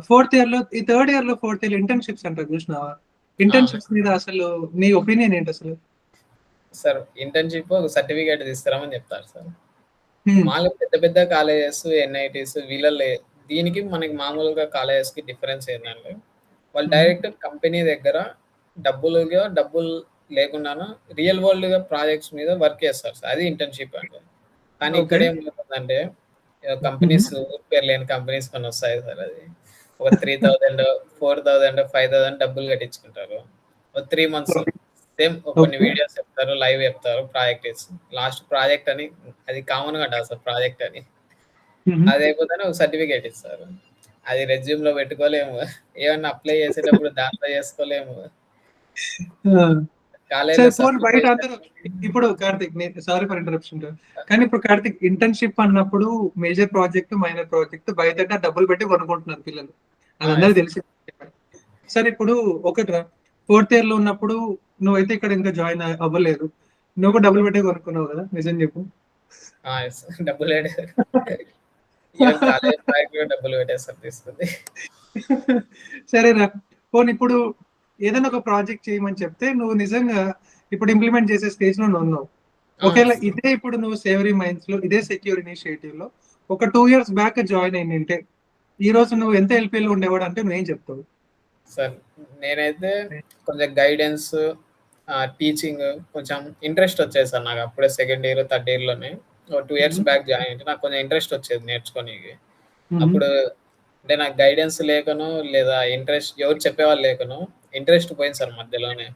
ఫోర్త్ ఇయర్ లో, ఈ థర్డ్ ఇయర్ లో ఫోర్త్ ఇయర్ ఇంటర్న్షిప్స్ అంటారు చూసినావా? ఇంటర్న్షిప్స్ మీద అసలు నీ ఒపీనియన్ ఏంటి అసలు? సార్ ఇంటర్న్షిప్ ఒక సర్టిఫికేట్ తీసుకురామని చెప్తారు సార్. Hmm. మామూలుగా పెద్ద పెద్ద కాలేజెస్, ఎన్ఐటీస్ వీళ్ళల్లో దీనికి మనకి మామూలుగా కాలేజెస్ కి డిఫరెన్స్ ఏంటంటే వాళ్ళు డైరెక్ట్ కంపెనీ దగ్గర డబ్బులు లేకుండాను రియల్ వరల్డ్ గా ప్రాజెక్ట్స్ మీద వర్క్ చేస్తారు సార్. అది ఇంటర్న్షిప్ అంటే. కానీ ఇక్కడ Okay. ఏమవుతుందంటే కంపెనీస్ పేరు లేని కంపెనీస్ కొన్ని వస్తాయి సార్. అది ఒక 3000, 4000, 5000 డబ్బులు కట్టించుకుంటారు. ఒక 3 months సేమ్ కొన్ని Okay. వీడియోస్ చెప్తారు, లైవ్ చెప్తారు, ప్రాజెక్ట్ లాస్ట్ ప్రాజెక్ట్ అని అది కామన్ గా అంటారు సార్ ప్రాజెక్ట్ అని. Mhm. అది అయిపోతేనే ఒక సర్టిఫికేట్ ఇస్తారు. అది రెజ్యూమ్ లో పెట్టుకోలేము, ఏమన్నా అప్లై చేసేటప్పుడు దాంట్లో చేసుకోలేము. సరే కాలేజీలో ఫోన్ బయట అందరూ ఇప్పుడు కార్తిక్, సారీ ఫర్ ఇంటరప్షన్, కానీ ఇప్పుడు కార్తిక్ ఇంటర్న్షిప్ అన్నప్పుడు మేజర్ ప్రాజెక్ట్, మైనర్ ప్రాజెక్ట్ బయట డబ్బులు పెట్టి కొనుక్కుంటున్నారు పిల్లలు, అది అందరికీ తెలిసి. సరే ఇప్పుడు ఒకటి ఫోర్త్ ఇయర్ లో ఉన్నప్పుడు నువ్వైతే ఇక్కడ ఇంకా జాయిన్ అవ్వలేదు, నువ్వు కూడా డబ్బులు పెట్టి కొనుక్కున్నావు కదా, నిజం చెప్పు. డబ్బులు కాలేజ్ బ్యాగ్ డబ్బులు పెట్టేస్తారు తీసుకుంది. సరేరా, పోనీ ఇప్పుడు ఏదైనా ఒక ప్రాజెక్ట్ చేయమని చెప్తే నువ్వు నిజంగా ఇప్పుడు ఇంప్లిమెంట్ చేసే స్టేజ్ లో నువ్వు ఉన్నావు. ఒకవేళ ఇదే ఇప్పుడు నువ్వు సేవరీ మైండ్స్ లో, ఇదే సెక్యూర్ ఇనిషియేటివ్ లో ఒక 2 years బ్యాక్ జాయిన్ అయిందంటే ఈ రోజు నువ్వు ఎంత ఎల్పీలో ఉండేవాడు అంటే నువ్వేం చెప్తావు? సార్ నేనైతే కొంచెం గైడెన్స్, టీచింగ్ కొంచెం ఇంట్రెస్ట్ వచ్చేది సార్ నాకు. అప్పుడే సెకండ్ ఇయర్, థర్డ్ ఇయర్ లోనే 2 years బ్యాక్ జాయిన్ అయితే నాకు కొంచెం ఇంట్రెస్ట్ వచ్చేది నేర్చుకోనికి. అప్పుడు అంటే నాకు గైడెన్స్ లేకను, లేదా ఇంట్రెస్ట్ ఎవరు చెప్పేవాళ్ళు లేకను ఇంట్రెస్ట్ పోయింది సార్ మధ్యలోనే.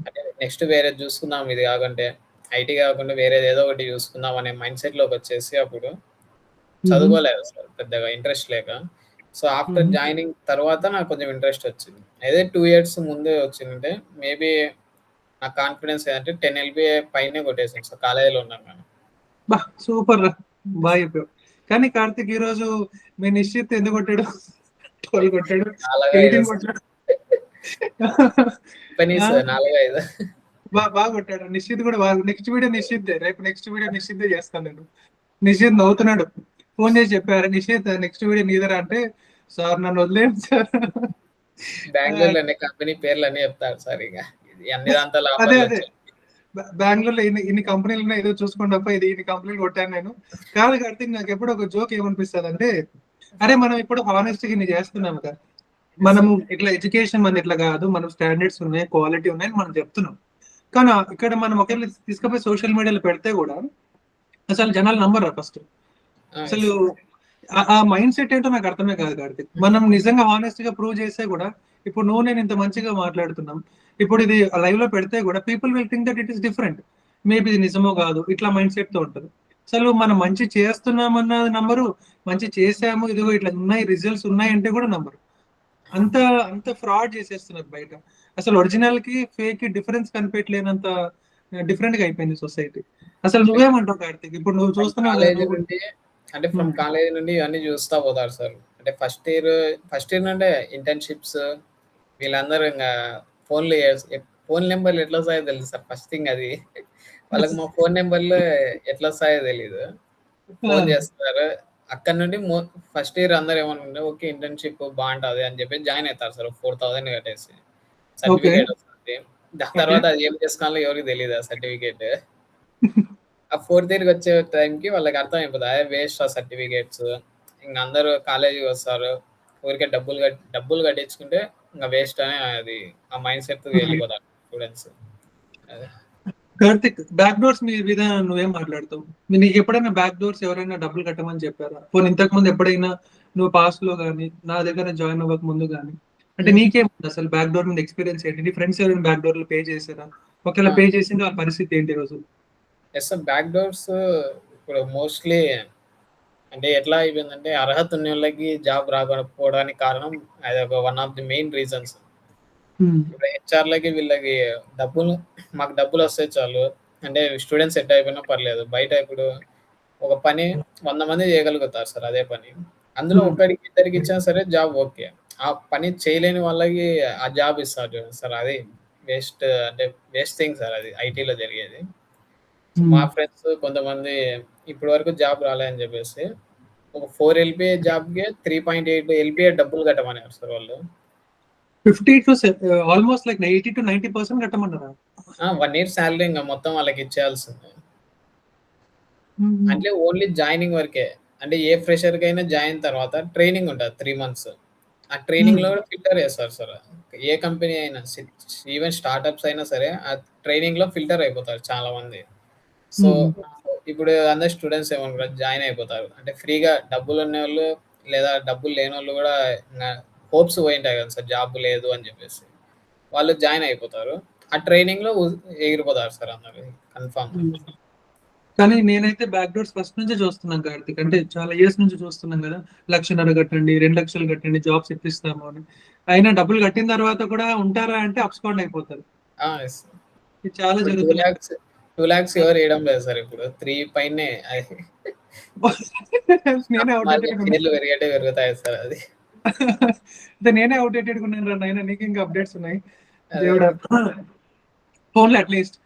అంటే నెక్స్ట్ వేరే చూసుకుందాం, ఇది కాకుంటే ఐటీ కాకుండా వేరేది ఏదో ఒకటి చూసుకుందాం అనే మైండ్ సెట్ లోకి వచ్చేసి అప్పుడు చదువుకోలేదు సార్ పెద్దగా ఇంట్రెస్ట్ లేక. సో ఆఫ్టర్ జాయినింగ్ తర్వాత నాకు కొంచెం ఇంట్రెస్ట్ వచ్చింది. అదే 2 years ముందే వచ్చిందంటే మేబీ నా కాన్ఫిడెన్స్ ఏంటంటే 10 LPA పైనే కొట్టేసాను సార్ కాలేజీలో ఉన్నాను నేను. బా సూపర్ రా, బాగా చెప్పావు. కానీ కార్తిక్ ఈ రోజు మీ నిశ్చిత్ ఎందుకు కొట్టాడు? 12 కొట్టాడు, 18 కొట్టాడు. బాగా కొట్టాడు నిశ్చిత్ కూడా. నెక్స్ట్ వీడియో నిశ్చిత్, రేపు నెక్స్ట్ వీడియో నిశ్చిత్ చేస్తాను నేను. నిశ్చిత్ నవ్వుతున్నాడు, ఫోన్ చేసి చెప్పారు, నిశ్చిత్ నెక్స్ట్ వీడియో నీదరా అంటే, సార్ నన్ను వదిలేదు సార్. బెంగళూరులో కంపెనీ పేర్లు అన్ని చెప్తారు సార్. ఇక అన్ని దాంతో అదే బెంగళూరులో ఇన్ని కంపెనీలు ఉన్నాయి, ఏదో చూసుకోండి అప్ప, ఇది ఇన్ని కంపెనీలు కొట్టాను నేను. కాదు కార్తీక్, నాకు ఎప్పుడు ఒక జోక్ ఏమనిపిస్తుంది అంటే, అరే మనం ఇప్పుడు హానెస్ట్ గా చేస్తున్నాం కదా, మనము ఇట్లా ఎడ్యుకేషన్ మన ఇట్లా కాదు, మనం స్టాండర్డ్స్ ఉన్నాయి, క్వాలిటీ ఉన్నాయని మనం చెప్తున్నాం. కానీ ఇక్కడ మనం ఒకవేళ తీసుకుపోయి సోషల్ మీడియాలో పెడితే కూడా అసలు జనాలు నమ్మరు ఫస్ట్. అసలు ఆ మైండ్ సెట్ ఏంటో నాకు అర్థమే కాదు కార్తీక్. మనం నిజంగా హానెస్ట్ గా ప్రూవ్ చేస్తే కూడా, ఇప్పుడు నువ్వు నేను ఇంత మంచిగా మాట్లాడుతున్నాం, ఇప్పుడు ఇది లైవ్ లో పెడితే కూడా people will think that it is different, maybe ఇది నిజమో కాదు, ఇట్లా మైండ్ సెట్ తో ఉంటుంది. అసలు మనం మంచి చేస్తున్నామన్న నంబరు, మంచి చేసాము, ఇదిగో ఇట్లా ఉన్నాయి రిజల్ట్స్ ఉన్నాయి అంటే కూడా నంబరు. అంత అంత ఫ్రాడ్ చేసేస్తున్నారు బయట. అసలు ఒరిజినల్ కి ఫేక్ కి డిఫరెన్స్ కనిపెట్టలేనంత డిఫరెంట్ గా అయిపోయింది సొసైటీ. అసలు నువ్వేమంటావు కార్తీక్? ఇప్పుడు నువ్వు చూస్తున్నావు అంటే ఫ్రమ్ కాలేజ్ నుండి ఇవన్నీ చూస్తా పోతారు సార్. అంటే ఫస్ట్ ఇయర్ నుండే ఇంటర్న్షిప్స్ వీళ్ళందరూ ఇంకా ఫోన్ నెంబర్లు ఎట్లా వస్తాయో తెలుసు సార్. ఫస్ట్ థింగ్ అది, వాళ్ళకి మా ఫోన్ నెంబర్లు ఎట్లా వస్తాయో తెలీదు, ఫోన్ చేస్తారు. అక్కడ నుండి ఫస్ట్ ఇయర్ అందరు ఏమనుకుంటే ఓకే ఇంటర్న్షిప్ బాగుంటది అని చెప్పి జాయిన్ అవుతారు సార్. 4000 కట్టేసి సర్టిఫికేట్ వస్తుంది. దాని తర్వాత అది ఏం చేసుకోవాలో ఎవరికి తెలియదు ఆ సర్టిఫికేట్. ఆ 4th ఇయర్కి వచ్చే టైంకి వాళ్ళకి అర్థం అయిపోతుంది అదే వేస్ట్ ఆ సర్టిఫికేట్స్, ఇంకా అందరూ కాలేజీకి వస్తారు, ఊరికే డబ్బులు కట్టించుకుంటే ఇంకా వేస్ట్ అని అది ఆ మైండ్ సెట్ వెళ్ళిపోతారు స్టూడెంట్స్. కార్తిక్, బ్యాక్ డోర్స్ మీద నువ్వేం మాట్లాడతావు? నీకు ఎప్పుడైనా బ్యాక్ డోర్స్ ఎవరైనా డబ్బులు కట్టమని చెప్పారా? పోనీ ఇంతకు ముందు ఎప్పుడైనా నువ్వు పాస్ లో కానీ నా దగ్గర జాయిన్ అవ్వక ముందు కానీ, అంటే నీకేముంది అసలు బ్యాక్ డోర్ మీద ఎక్స్పీరియన్స్ ఏంటి? నీ ఫ్రెండ్స్ ఎవరైనా బ్యాక్ డోర్ లో పే చేశారా? ఒకవేళ పే చేసింటే వాళ్ళ పరిస్థితి ఏంటి రోజు? ఎస్ సార్, బ్యాక్ డోర్స్ ఇప్పుడు మోస్ట్లీ అంటే ఎట్లా అయిపోయిందంటే అర్హత ఉన్న వాళ్ళకి జాబ్ రాకపోవడానికి కారణం అది ఒక one of the main reasons. ఇప్పుడు హెచ్ఆర్లకి వీళ్ళకి మాకు డబ్బులు వస్తే చాలు, అంటే స్టూడెంట్స్ సెట్ అయిపోయినా పర్లేదు. బయట ఇప్పుడు ఒక పని 100 మంది చేయగలుగుతారు సార్ అదే పని. అందులో ఒకడికి ఇద్దరికి ఇచ్చినా సరే జాబ్ ఓకే. ఆ పని చేయలేని వాళ్ళకి ఆ జాబ్ ఇస్తారు చూడండి సార్ అది వేస్ట్ అంటే వేస్ట్ థింగ్ సార్ అది ఐటీలో జరిగేది. మా ఫ్రెండ్స్ కొంతమంది ఇప్పటి వరకు జాబ్ రాలేదని చెప్పేసి ఒక 4 ఎల్‌పీఏ జాబ్‌కే 3.8 ఎల్‌పీఏ డబ్బులు కట్టమన్నారు సార్ వాళ్ళు. 50 to almost like 80-90% కట్టమన్నారా? 1 year salary ఇంక మొత్తం వాళ్ళకి ఇచ్చేయాల్సిందే. అంటే ఓన్లీ జాయినింగ్ వరకే. అంటే ఏ ఫ్రెషర్‌కైనా జాయిన్ తర్వాత ట్రైనింగ్ ఉంటది 3 మంత్స్. ఆ ట్రైనింగ్‌లో కూడా ఫిల్టర్ చేస్తారు సార్. ఏ కంపెనీ అయినా ఈవెన్ స్టార్టప్స్ అయినా సరే ఆ ట్రైనింగ్‌లో ఫిల్టర్ అయిపోతారు చాలా మంది. సో, ఇప్పుడు అందరు స్టూడెంట్స్ ఏమనుకుంటారు జాయిన్ అయిపోతారు. అంటే ఫ్రీగా డబ్బులున్నోళ్ళు లేదా డబ్బులు లేనోళ్ళు కూడా ఇంగ హోప్స్ పోయుంటాయి కదా సార్ జాబ్ లేదు అని చెప్పేసి. వాళ్ళు జాయిన్ అయిపోతారు. ఆ ట్రైనింగ్‌లో ఎగిరిపోతారు సార్ అందరూ కన్ఫర్మ్. కానీ నేనైతే బ్యాక్ డోర్స్ ఫస్ట్ నుంచే చూస్తున్నాను కార్తీక్. అంటే చాలా ఇయర్స్ నుంచి చూస్తున్నాం కదా! 1,50,000 కట్టండి, 2,00,000 కట్టండి జాబ్స్ ఇప్పిస్తాము అని. అయినా డబ్బులు కట్టిన తర్వాత కూడా ఉంటారా అంటే అబ్స్కాండ్ అయిపోతారు. యెస్. ఇది చాలా ఇప్పుడు జరుగుతున్నాయి. 2,00,000 ఎవరు ఇయడం లేదు సార్ ఇప్పుడు. 3 పైనే అది. నేనే నార్మల్‌గా అవుట్‌డేటెడ్‌గా షేర్లు ఉన్నాను. పెరిగేట్టే పెరుగుతాయి సార్ అది. అయితే నేనే అవుట్‌డేటెడ్‌గా ఉన్నానురా నాయనా! నీకు ఇంకా అప్‌డేట్స్ ఉన్నాయి. అదే. దేవుడా! పోన్లే అట్‌లీస్ట్.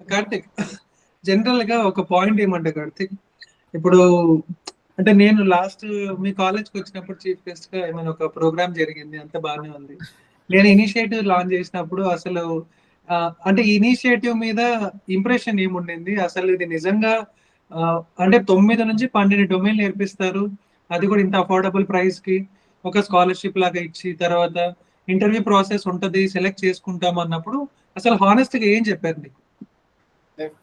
కార్తీక్ జనరల్‌గా ఒక పాయింట్ ఏమంటే కార్తీక్, ఇప్పుడు అంటే నేను లాస్ట్ మీ కాలేజ్‌కొచ్చినప్పుడు చీఫ్ గెస్ట్‌గా ఏమైనా ఒక ప్రోగ్రామ్ జరిగింది. అంతా బానే ఉంది. నేను ఇనిషియేటివ్ లాంచ్ చేసినప్పుడు అసలు అంటే ఇనిషియేటివ్ మీద ఇంప్రెషన్ ఏముండింది? అసలు ఇది నిజంగా అంటే 9-12 డొమైన్‌లు నేర్పిస్తారు. అది కూడా ఇంత అఫోర్డబుల్ ప్రైస్‌కి. ఒక స్కాలర్‌షిప్ లాగా ఇచ్చి తర్వాత ఇంటర్వ్యూ ప్రాసెస్ ఉంటది. సెలెక్ట్ చేసుకుంటాం అన్నప్పుడు అసలు హానెస్ట్‌గా ఏం చెప్పారు నీకు?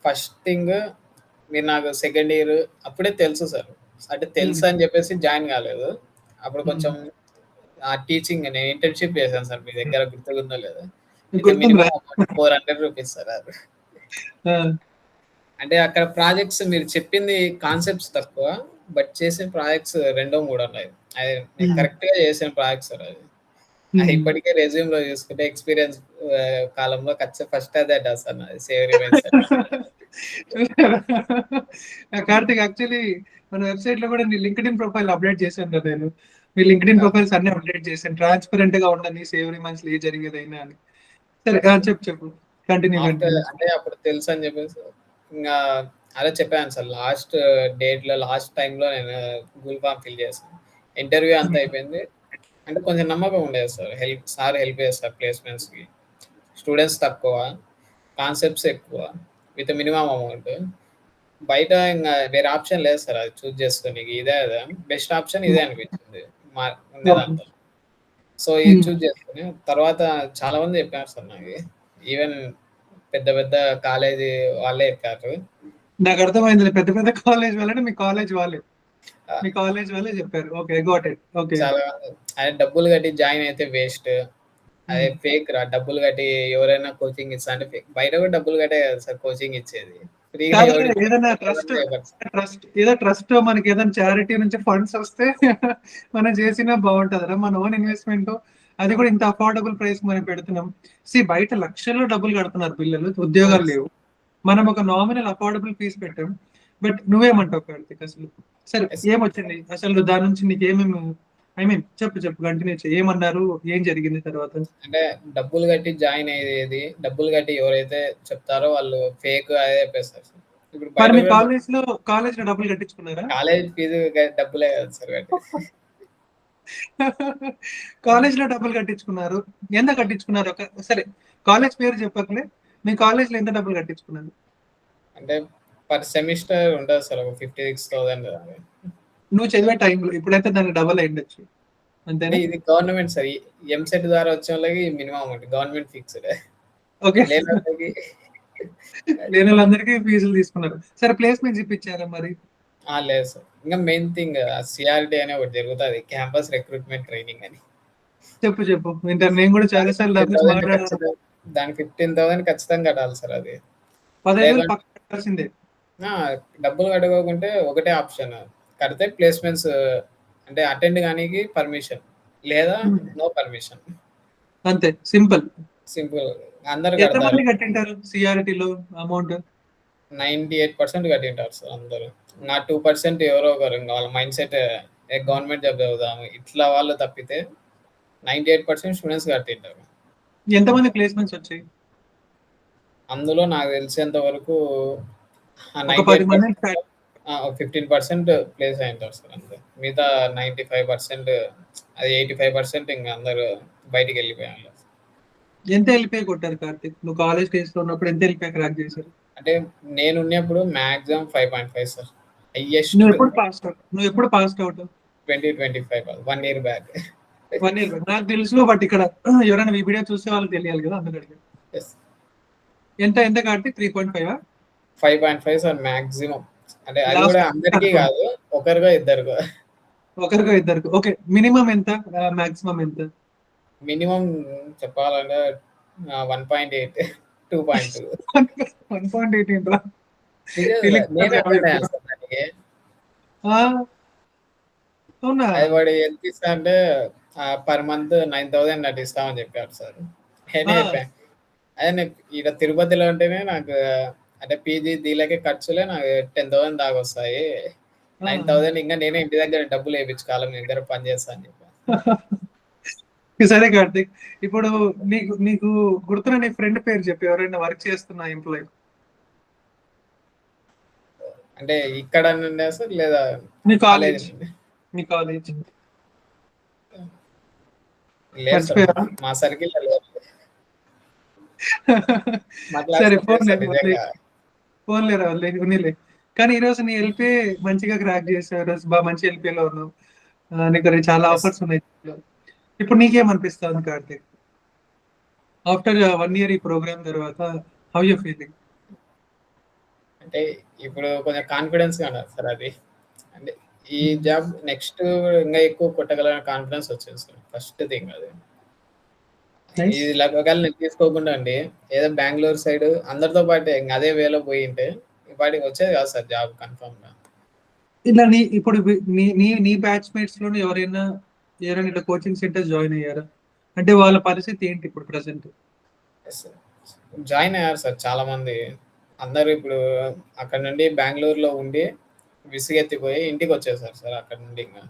ఫస్ట్ థింగ్ మీరు నాకు సెకండ్ ఇయర్ అప్పుడే తెలుసు సార్. అంటే హ్మ్. తెలుసని చెప్పేసి జాయిన్ కాలేదు. అప్పుడు హ్మ్. కొంచెం టీచింగ్ నేను ఇంటర్న్‌షిప్ చేశాను సార్. మీ దగ్గర గుర్తుకుందో లేదో. అయితే గుర్తుందిరా. మినిమమ్ అమౌంట్ ₹400 సార్ అది. ఆ! అంటే అక్కడ ప్రాజెక్ట్స్ మీరు చెప్పింది కాన్సెప్ట్స్ తక్కువ. బట్ చేసిన ప్రాజెక్ట్స్ రెండో మూడో ఉన్నాయి. అది నేను హ్మ్. కరెక్ట్‌గా చేసిన ప్రాజెక్ట్ సార్ అది. హ్మ్. ఇప్పటికే రెజ్యూమ్‌లో చూసుకుంటే ఎక్స్‌పీరియన్స్ కాలంలో ఫస్ట్ అదే అంట సార్ నాది సేవ్ రిమైన్స్ అని. చూసారా? కార్తీక్ యాక్చువల్లీ మన వెబ్‌సైట్‌లో కూడా నీ లింక్డ్ఇన్ ప్రొఫైల్ అప్‌డేట్ చేశాను కదా నేను. మీ లింక్డ్ఇన్ ఆ! ప్రొఫైల్స్ అన్నీ అప్‌డేట్ చేశాను. ట్రాన్స్‌పరెంట్‌గా ఉండని సేవరీ మంత్స్‌లో ఏది జరిగేదైనా అని. సరే చెప్పు చెప్పు. Continue after continue. అంటే అప్పుడు తెలుసని చెప్పేసి ఇంగా అదే చెప్పాను సార్. లాస్ట్ టైమ్‌లో నేను గూగుల్ ఫార్మ్ ఫిల్ చేశాను. ఇంటర్వ్యూ అంతా అయిపోయింది. అంటే కొంచెం నమ్మకం ఉండేది సార్. సార్ హెల్ప్ చేస్తారు ప్లేస్‌మెంట్స్‌కి. స్టూడెంట్స్ తక్కువ, కాన్సెప్ట్స్ ఎక్కువ విత్ మినిమమ్ అమౌంట్. బయట ఇంగ వేరే ఆప్షన్ లేదు సార్ అది చూజ్ చేసుకోనీకి. ఇదే అదా బెస్ట్ ఆప్షన్ ఇదే అనిపించింది. మా ఉండే ఓకే. దాంట్లో. సో, ఇది హ్మ్. చూజ్ చేసుకొని తర్వాత చాలా మంది చెప్పారు సార్ నాకి. ఈవెన్ పెద్ద పెద్ద కాలేజీ వాళ్ళే చెప్పారు. నాకు అర్థమైందిలే. పెద్ద పెద్ద కాలేజ్ వాళ్ళంటే మీ కాలేజ్ వాళ్ళే. ఆహ్, మీ కాలేజ్ వాళ్ళే చెప్పారు. ఓకే. Got it. ఓకే. చాలా అదే డబ్బులు కట్టి జాయిన్ అయితే వేస్ట్. అదే హ్మ్. ఫేక్ రా డబ్బులు కట్టి ఎవరైనా కోచింగ్ ఇస్తా అంటే ఫేక్. బయట కూడా డబ్బులు కట్టే కదా సార్ కోచింగ్ ఇచ్చేది. ఫ్రీగా కాదులే ఎవడు ఏదైనా ఎవరు చేయబట్ ట్రస్ట్ మనకి ఏదైనా చారిటీ నుంచి ఫండ్స్ వస్తే మనం చేసినా బాగుంటదిరా. మన ఓన్ ఇన్వెస్ట్‌మెంట్ అది కూడా ఇంత అఫోర్డబుల్ ప్రైస్ మనం పెడుతున్నాం. బయట లక్షల్లో డబ్బులు కడుతున్నారు పిల్లలు. ఉద్యోగాలు లేవు. మనం ఒక నామినల్ అఫోర్డబుల్ ఫీస్ పెట్టాం. బట్ నువ్వేమంటావు కార్తీక్ అసలు? సరే యెస్. ఏమొచ్చింది? అసలు దాని నుంచి నీకేమేమి ఐ మీన్ చెప్పు చెప్పు కంటిన్యూ చెయ్యి. ఏమన్నారు? ఏం జరిగింది తర్వాత? అంటే డబ్బులు కట్టి జాయిన్ అయ్యేది, డబ్బులు కట్టి ఎవరైతే చెప్తారో వాళ్ళు ఫేక్ అదే చెప్పేస్తారు సార్. ఇప్పుడు మరి బయట మీ కూడా కాలేజ్‌లో డబ్బులు కట్టించుకున్నారా? కాలేజ్ ఫీజు డబ్బులే కదా సార్ కట్టేది. కాలేజ్‌లో డబ్బులు కట్టించుకున్నారు. ఎంత కట్టించుకున్నారు? సరే కాలేజ్ పేరు చెప్పకులే. మీ కాలేజ్‌లో ఎంత డబ్బులు కట్టించుకున్నారు? అంటే పర్ సెమిస్టర్ ఉంటది సార్ ఒక 56,000 నువ్వు చదివే టైంలో. ఇప్పుడైతే దానికి డబుల్ అయ్యుండొచ్చు. అంటే అంతేనా? ఇది గవర్నమెంట్ సార్. ఎంసెట్ ద్వారా వచ్చేవాళ్ళకి minimum amount government fixed. Okay. లేనోళ్ళకి లేనోళ్ళందరికీ ఫీజులు తీసుకున్నారు. సరే ప్లేస్‌మెంట్స్ ఇప్పించారా మరి? లేదు సార్. ఇంగా మెయిన్ థింగ్ సీఆర్‌టీ అని ఒకటి జరుగుతది. క్యాంపస్ రిక్రూట్‌మెంట్ ట్రైనింగ్ అని. చెప్పు చెప్పు. వింటాను. నేను కూడా చాలా దానికి సార్లు దాని గురించి 15,000 మాట్లాడాను. ఖచ్చితంగా దానికి 15,000 ఖచ్చితంగా కట్టాలి సార్ అది. 15,000 లేదంటే పక్కా కట్టాల్సిందే. ఆ! డబ్బులు కట్టుకోకుంటే ఒకటే ఆప్షన్. కడితే ప్లేస్‌మెంట్స్ అంటే అటెండ్ గానీకి పర్మిషన్. లేదా హ్మ్. No permission. అంతే సింపుల్. సింపుల్. అందరూ కడతారు. ఎంతమంది కట్టింటారు సీఆర్‌టీలో అమౌంట్? 98% కట్టింటారు సార్ అందరూ. నా 2% ఎవరో ఒకరు ఇంక వాళ్ళ మైండ్ సెట్ గవర్నమెంట్ జాబ్ చదువుదాము ఇట్లా వాళ్ళు తప్పితే 98% స్టూడెంట్స్ కట్టింటారు. ఎంతమంది ప్లేస్మెంట్స్ వచ్చాయి? అందులో నాకు తెలిసేంత వరకు ఒక 10 మంది 15% ప్లేస్ అయింటారు సార్ అంతే. మిగతా 95% అది 85% ఇంకా అందరూ బయటికి వెళ్ళిపోయారు. ఎంత వెళ్ళిపోయి కొట్టారు కార్తిక్? నువ్వు కాలేజ్ డేస్ లో ఉన్నప్పుడు ఎంత వెళ్ళిపోయి క్రాక్ చేశారు? అంటే నేను ఉన్నప్పుడు మాక్సిమం 5.5 సార్. హైయెస్ట్ నువ్వు ఎప్పుడు passed out? 2025 1 year back. 1 year నాకు తెలుసు, బట్ ఇక్కడ ఎవరైనా ఈ వీడియో చూసే వాళ్ళకి తెలియాలి కదా, అందుకని. ఎంత కార్తిక్? 3.5? 5.5 sir maximum. అంటే అది Last కూడా అందరికీ కాదు, ఒకరిగా ఇద్దరుగా. ఒకరికో ఇద్దరికి. ఓకే, మినిమం ఎంత, మాక్సిమం ఎంత? మినిమం చెప్పాలంటే 1.8 2.2. 1.8 ఏంట్రా? నేనే అప్లై అయ్యాను సార్ దానికి. అవునా? అది వాడు ఎంత ఇస్తా అంటే పర్ మంత్ 9,000 అట్లా ఇస్తామని చెప్పారు సార్. నేనే చెప్పాను అదే ఇక్కడ తిరుపతిలో ఉంటేనే నాకు అంటే పీజీ దీలకే ఖర్చులే నాకు 10,000 దాకా వస్తాయి. 9,000 ఇంకా నేనే ఇంటి దగ్గర డబ్బులు వేయించుకోవాలి, మీ దగ్గర పని చేస్తా అని చెప్పాను. సరే కార్తిక్, ఇప్పుడు నీకు గుర్తున్న నీ ఫ్రెండ్ పేరు చెప్పి, ఎవరైనా వర్క్ చేస్తున్న ఎంప్లాయ్. అంటే ఇక్కడ నుండే సార్ లేదా మీ కాలేజ్? మీ కాలేజ్ లేదు సార్, మా సర్కిల్ లేదు. సరే ఫోన్లేరా ఉన్నిలే. కానీ ఈరోజు నీ ఎల్పీ మంచిగా క్రాక్ చేసావు, బాగా మంచి ఎల్పీలో ఉన్నావు, నీకు చాలా ఆఫర్స్ ఉన్నాయి. ఇప్పుడు నీకేమనిపిస్తుంది కార్తిక్ ఆఫ్టర్ 1 ఇయర్ ఈ ప్రోగ్రామ్ తర్వాత? How you feeling? అంటే ఇప్పుడు కొంచెం కాన్ఫిడెన్స్ గా ఉన్నారు సార్. అది అంటే ఈ జాబ్ నెక్స్ట్ ఇంకా ఎక్కువ కొట్టగలనే కాన్ఫిడెన్స్ వచ్చింది సార్. ఫస్ట్ థింగ్ అది. ఇది ఒకవేళ నేను తీసుకోకుండా అండి ఏదో బెంగళూరు సైడ్ అందరితో పాటు ఇంకా అదే వేలో పోయి ఉంటే వాటికి వచ్చేది కాదు సార్ జాబ్ కన్ఫర్మ్ గా. ఇలా ఇప్పుడు నీ బ్యాచ్ మేట్స్ లోనే ఎవరైనా ఇట్లా కోచింగ్ సెంటర్ జాయిన్ అయ్యారా? అంటే వాళ్ళ పరిస్థితి ఏంటి ఇప్పుడు ప్రెసెంట్? జాయిన్ అయ్యారు సార్ చాలా మంది. అందరూ ఇప్పుడు అక్కడ నుండి బెంగళూరులో ఉండి విసిగెత్తిపోయి ఇంటికి వచ్చేసారు సార్ అక్కడ నుండి. ఇంకా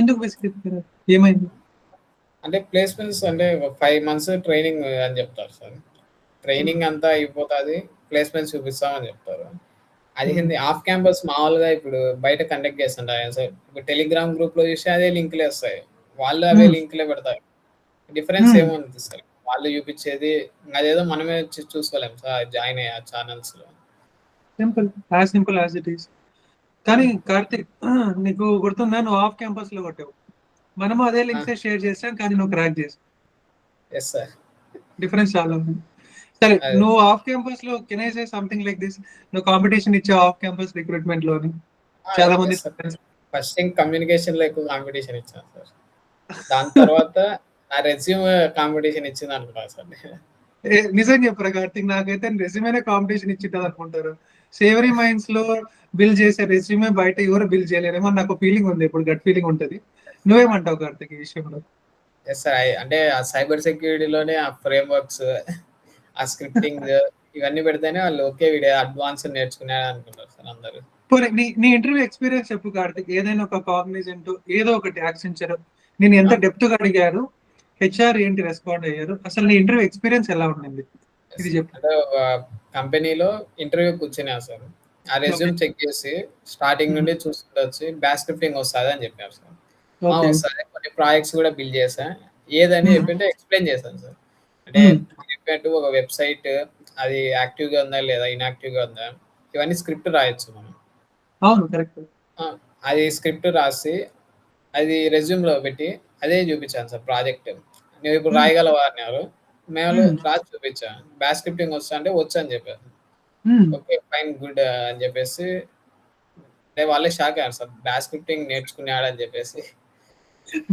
ఎందుకు విసిగెత్తారు? ఏమైంది? అంటే ప్లేస్మెంట్స్ అంటే 5 months ట్రైనింగ్ అని చెప్తారు సార్. ట్రైనింగ్ అంతా అయిపోతుంది, ప్లేస్మెంట్స్ చూపిస్తామని చెప్తారు. అది ఆఫ్ క్యాంపస్ మామూలుగా ఇప్పుడు బయట కండక్ట్ చేస్తుంటారు సార్. ఇప్పుడు టెలిగ్రామ్ గ్రూప్ లో చూస్తే అదే లింకులే వస్తాయి, వాళ్ళు అవే లింకులే పెడతారు. డిఫరెన్స్ ఏముంది సార్? వాళ్ళు చూపించేది అదేదో మనమే చూసుకోలేము సార్ జాయిన్ అయ్యా ఛానల్స్ లో. Simple as it is. కానీ కార్తిక్, నీకు గుర్తుందా, నువ్వు ఆఫ్ క్యాంపస్ లో కొట్టావు, మనము అదే లింక్స్ షేర్ చేస్తాం, కానీ నువ్వు క్రాక్ చేసావు. ఎస్ సార్, డిఫరెన్స్ చాలా ఉంది. సరే, నువ్వు ఆఫ్ క్యాంపస్ లో can I say something like this, నువ్వు కాంపిటీషన్ ఇచ్చావు ఆఫ్ క్యాంపస్ రిక్రూట్మెంట్ లోని చాలా మంది. ఫస్ట్ థింగ్ కమ్యూనికేషన్ లో ఎక్కువ కాంపిటీషన్ ఇచ్చాను సార్. దాని తర్వాత నా రెజ్యూమ్ కాంపిటీషన్ ఇచ్చింది అనుకున్నా సార్. నిజం చెప్పరా కార్తిక్, నాకైతే రెజ్యూమేనే కాంపిటీషన్ ఇచ్చింటది అనుకుంటారు. సేవరీ మైండ్స్ లో బిల్ చేసే రెజ్యూమే బయట ఎవరు బిల్ చేయలేరేమో నాకు ఫీలింగ్ ఉంది, ఇప్పుడు గట్ ఫీలింగ్ ఉంటది. నువ్వేమంటావు కార్తిక్ ఈ విషయంలో? ఎస్ సార్, అంటే ఆ సైబర్ సెక్యూరిటీలోనే ఆ ఫ్రేమ్ వర్క్స్, ఆ స్క్రిప్టింగ్ ఇవన్నీ పెడితేనే వాళ్ళు ఓకే వీడియో అడ్వాన్స్ నేర్చుకునే అనుకుంటారు సార్ అందరూ. నీ ఇంటర్వ్యూ ఎక్స్పీరియన్స్ చెప్పు కార్తిక్. ఏదైనా ఒక కాగ్నిజెంట్ ఏదో ఒకటి యాక్సెంచర్ నేను ఎంత డెప్త్ గా అడిగారు, హెచ్ఆర్ ఏంటి రెస్పాండ్ అయ్యారు, అసలు నీ ఇంటర్వ్యూ ఎక్స్పీరియన్స్ ఎలా ఉండింది ఇది చెప్పు. అంటే కంపెనీలో ఇంటర్వ్యూ కూర్చున్నా సార్, ఆ రెజ్యూమ్ చెక్ చేసి స్టార్టింగ్ నుండి చూస్తుండొచ్చి బ్యాక్ స్క్రిప్టింగ్ వస్తుంది అని చెప్పారు సార్. వస్తుంది, కొన్ని ప్రాజెక్ట్స్ కూడా బిల్డ్ చేసా, ఏదని చెప్పింటే ఎక్స్ప్లెయిన్ చేశాను సార్. అంటే చెప్పినట్టు ఒక వెబ్సైట్ అది యాక్టివ్ గా ఉందా లేదా ఇన్యాక్టివ్ గా ఉందా ఇవన్నీ స్క్రిప్ట్ రాయొచ్చు మనం. అవును, కరెక్ట్. అది స్క్రిప్ట్ రాసి అది రెజ్యూమ్ లో పెట్టి అదే చూపించాను సార్. ప్రాజెక్ట్ నువ్వు ఇప్పుడు రాయగలవా అన్నారు, మేము రాసి చూపించాను. బ్యాక్ స్క్రిప్టింగ్ వస్తా అంటే వచ్చు అని చెప్పారు. ఓకే ఫైన్ గుడ్ అని చెప్పేసి వాళ్ళే షాక్ అయ్యారు సార్, బ్యాక్ స్క్రిప్టింగ్ నేర్చుకున్నాడు అని చెప్పేసి.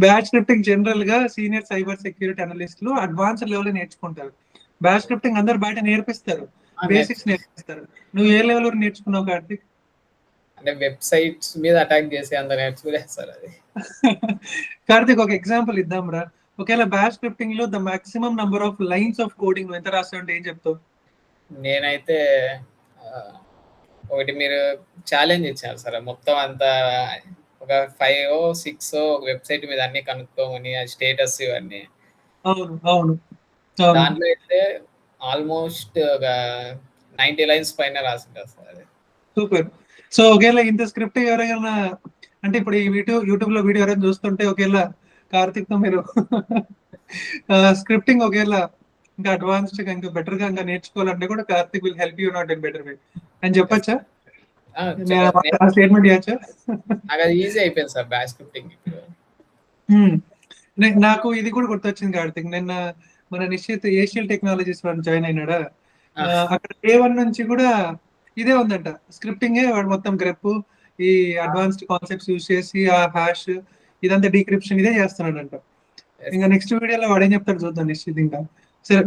బ్యాచ్ స్క్రిప్టింగ్ జనరల్ గా సీనియర్ సైబర్ సెక్యూరిటీ అనలిస్టులు అడ్వాన్స్డ్ లెవెల్ నేర్చుకుంటారు. బ్యాచ్ స్క్రిప్టింగ్ అందరు బయట నేర్పిస్తారు, బేసిక్స్ నేర్పిస్తారు. నువ్వు ఏ లెవెల్ వరకు నేర్చుకున్నావు కార్తిక్? అంటే వెబ్సైట్స్ మీద అటాక్ చేసి అంత నేర్చుకోలేదు సార్ అది. కార్తిక్, ఒక ఎగ్జాంపుల్ ఇద్దాం రా. ఒకవేళ బ్యాచ్ స్క్రిప్టింగ్ లో the maximum number of lines of coding ఎంత రాస్తావు అంటే ఏం చెప్తావు? నేనైతే ఒకటి మీరు ఛాలెంజ్ ఇచ్చారు సార్. మొత్తం అంతా ఒక 5 6 వెబ్‌సైట్ మీద అన్నీ కనుక్కోమని ఆ స్టేటస్ ఇవన్నీ. అవును. అవును. అవును. దాంట్లో అయితే ఆల్‌మోస్ట్ ఒక 90 లైన్స్ పైన రాసుంటది సార్ అది. సూపర్. సో, ఒకేళ ఇంత స్క్రిప్ట్ ఎవరైనా అంటే ఇప్పుడు ఈ యూట్యూబ్‌లో వీడియో ఎవరైనా చూస్తుంటే ఒకేళ కార్తీక్‌తో మీరు స్క్రిప్టింగ్ ఒకేళ ఇంకా అడ్వాన్స్డ్‌గా ఇంకా బెటర్‌గా ఇంకా నేర్చుకోవాలంటే కూడా Karthik will help you not in better way అని యెస్. చెప్పొచ్చా? ఆ! నేను నే ఆ స్టేట్మెంట్ ఇయ్యొచ్చా? నాకది ఈజీ అయిపోయింది సార్ బ్యాచ్ స్క్రిప్టింగ్ ఇప్పుడు. హ్మ్. నాకు ఇది కూడా గుర్తొచ్చింది కార్తీక్. నిన్న మన నిశ్చిత్ ఏషియల్ టెక్నాలజీస్ వాడు జాయిన్ అయినాడా? ఆ! అక్కడ డే 1 నుంచి కూడా ఇదే ఉందంట. స్క్రిప్టింగే వాడు మొత్తం గ్రెప్ ఈ ఆ! అడ్వాన్స్డ్ కాన్సెప్ట్స్ యూజ్ చేసి ఆ హాష్ ఇదంతా డీక్రిప్షన్ ఇదే చేస్తున్నాడంట. యెస్. ఇంక నెక్స్ట్ వీడియోలో వాడేం చెప్తాడో చూద్దాం నిశ్చిత్ ఇంకా. సరే.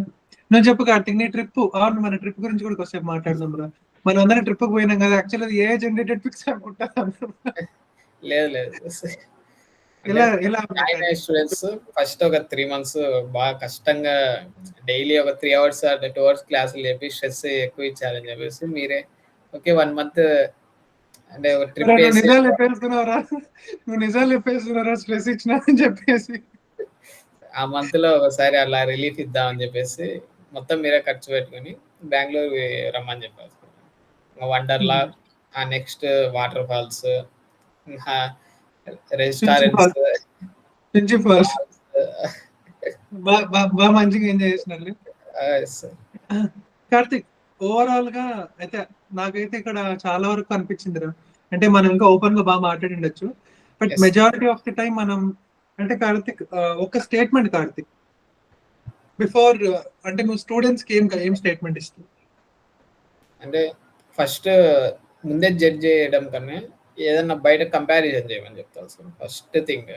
నువ్వు చెప్పు కార్తీక్ నీ ట్రిప్ అవును మన ట్రిప్ గురించి కూడా కొద్దిసేపు మాట్లాడదాం రా. మనం అందరం ట్రిప్‌కి పోయినాం కదా! యాక్చువల్లీ అది ఏఐ జనరేటెడ్ పిక్స్ అనుకుంటా. లేదు లేదు. అంటే ఎలా ఎలా ఉందంట జాయిన్ అది? అయ్యే స్టూడెంట్స్ ఫస్ట్ ఒక 3 మంత్స్ బాగా కష్టంగా డైలీ ఒక 3 అవర్స్ ఆర్ 2 అవర్స్ క్లాసులు చెప్పి స్ట్రెస్ ఎక్కువ ఇచ్చారని చెప్పేసి మీరే ఓకే 1 మంత్ అంటే ఒక ఒరేయ్! ట్రిప్ నువ్వు ఏసి నిజాలు చెప్పేస్తున్నావురా. నువ్వు నిజాలు చెప్పేస్తున్నావురా స్ట్రెస్ ఇచ్చినా అని చెప్పేసి. ఆ మంత్‌లో ఒకసారి అలా రిలీఫ్ ఇద్దామని చెప్పేసి మొత్తం మీరే ఖర్చు పెట్టుకొని బెంగుళూరు రమ్మని చెప్పారు. వండర్‌లా, హ్మ్. ఆ నెక్స్ట్ వాటర్ ఫాల్స్, ఇంకా చించి రెస్టారెంట్స్, ఫాల్స్. చించి ఫాల్స్. మాల్స్. మంచిగా ఎంజాయ్ చేసినారులే. Yes sir. కార్తీక్ ఓవరాల్‌గా అయితే నాకైతే ఇక్కడ చాలా వరకు అనిపించిందిరా. అంటే మనం ఇంకా ఓపెన్‌గా మాట్లాడిండొచ్చు. But yes. Majority of the time మనం అంటే కార్తీక్ ఒక స్టేట్మెంట్ కార్తీక్. బిఫోర్ అంటే నువ్వు స్టూడెంట్స్‌కి ఏం స్టేట్మెంట్ ఇస్తావు? అంటే ఫస్ట్ ముందే జడ్జ్ చేయడం కన్నా ఏదన్నా బయట కంపారిజన్ చేయమని చెప్తాను సార్ ఫస్ట్ థింగ్.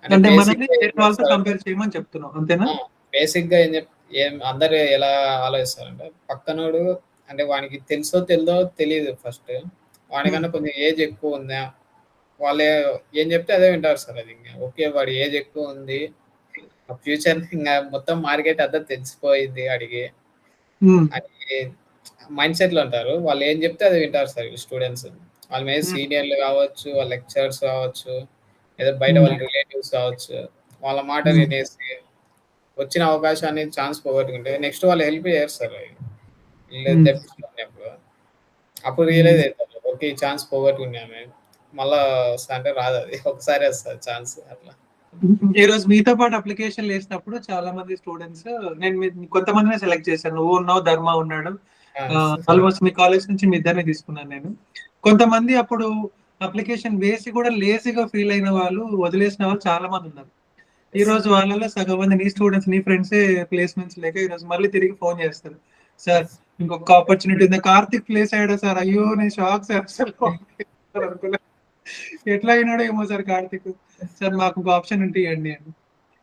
అంటే అంటే మనల్ని బేసిక్‌గా ఏం వేరే వాళ్ళతో చేస్తారంటే కంపేర్ చేయమని చెప్తున్నావు. అంతేనా? ఆ! బేసిక్‌గా అందరూ ఎలా ఆలోచిస్తారంటే పక్కనోడు అంటే వానికి తెలుసో తెలీదో తెలీదు ఫస్ట్. హ్మ్. వానికన్నా కొంచెం ఏజ్ ఎక్కువుందా, వాళ్ళు ఏం చెప్తే అదే వింటారు సార్ అది ఇంగ. ఓకే. వాడి ఏజ్ ఎక్కువుంది. ఫ్యూచర్ ఇంగ మొత్తం మార్కెట్ అంతా తెలిసిపోయిద్ది ఆడికి హ్మ్. అని మైండ్ సెట్‌లో ఉంటారు. వాళ్ళు ఏం చెప్తే అది వింటారు సార్ స్టూడెంట్స్. వాళ్ళ మీద హ్మ్. సీనియర్‌లు కావచ్చు, వాళ్ళ లెక్చరర్స్ కావచ్చు, లేదా బయట హ్మ్. వాళ్ళ రిలేటివ్స్ కావచ్చు. వాళ్ళ మాట హ్మ్. వినేసి వచ్చిన అవకాశాన్ని ఛాన్స్ పోగొట్టుకుంటే నెక్స్ట్ వాళ్ళు హెల్ప్ చేయరు సార్. ఈళ్ళు హ్మ్. డెప్త్‌లో ఉన్నప్పుడు. అప్పుడు హ్మ్. రియలైజ్ అయితారు. ఓకే. ఈ ఛాన్స్ పోగొట్టుకున్నామే. మళ్ళా వస్తదంటే రాదది. ఒకసారే వస్తది ఛాన్స్ అట్లా. ఈరోజు మీతో పాటు అప్లికేషన్‌లు ఏసినప్పుడు చాలా మంది స్టూడెంట్స్ నేను కొంతమందినే సెలెక్ట్ చేశాను. నువ్వు ఉన్నావు, ధర్మ ఉన్నాడు. ఆ! ఆల్‌మోస్ట్ మీ కాలేజ్ నుంచి మీ ఇద్దరిని తీసుకున్నాను నేను. కొంతమంది అప్పుడు అప్లికేషన్ వేసి కూడా లేజీగా ఫీల్ అయిన వాళ్ళు, వదిలేసిన వాళ్ళు చాలా మందున్నారు. యెస్. ఈరోజు వాళ్ళలో సగం మంది నీ స్టూడెంట్స్, నీ ఫ్రెండ్సే ప్లేస్‌మెంట్స్ లేక ఈరోజు మళ్ళీ తిరిగి ఫోను చేస్తారు. Sir yes. ఇంకొక ఆపర్చునిటీ ఉంది. కార్తిక్ ప్లేస్ అయ్యాడా సార్? అయ్యో! నేను షాక్ సార్ అసలు అనుకోలే. ఎట్లా అయినాడో ఏమో సార్ కార్తిక్. సార్ మాకు ఒక ఆప్షన్ ఉంటే ఇయ్యండి అని.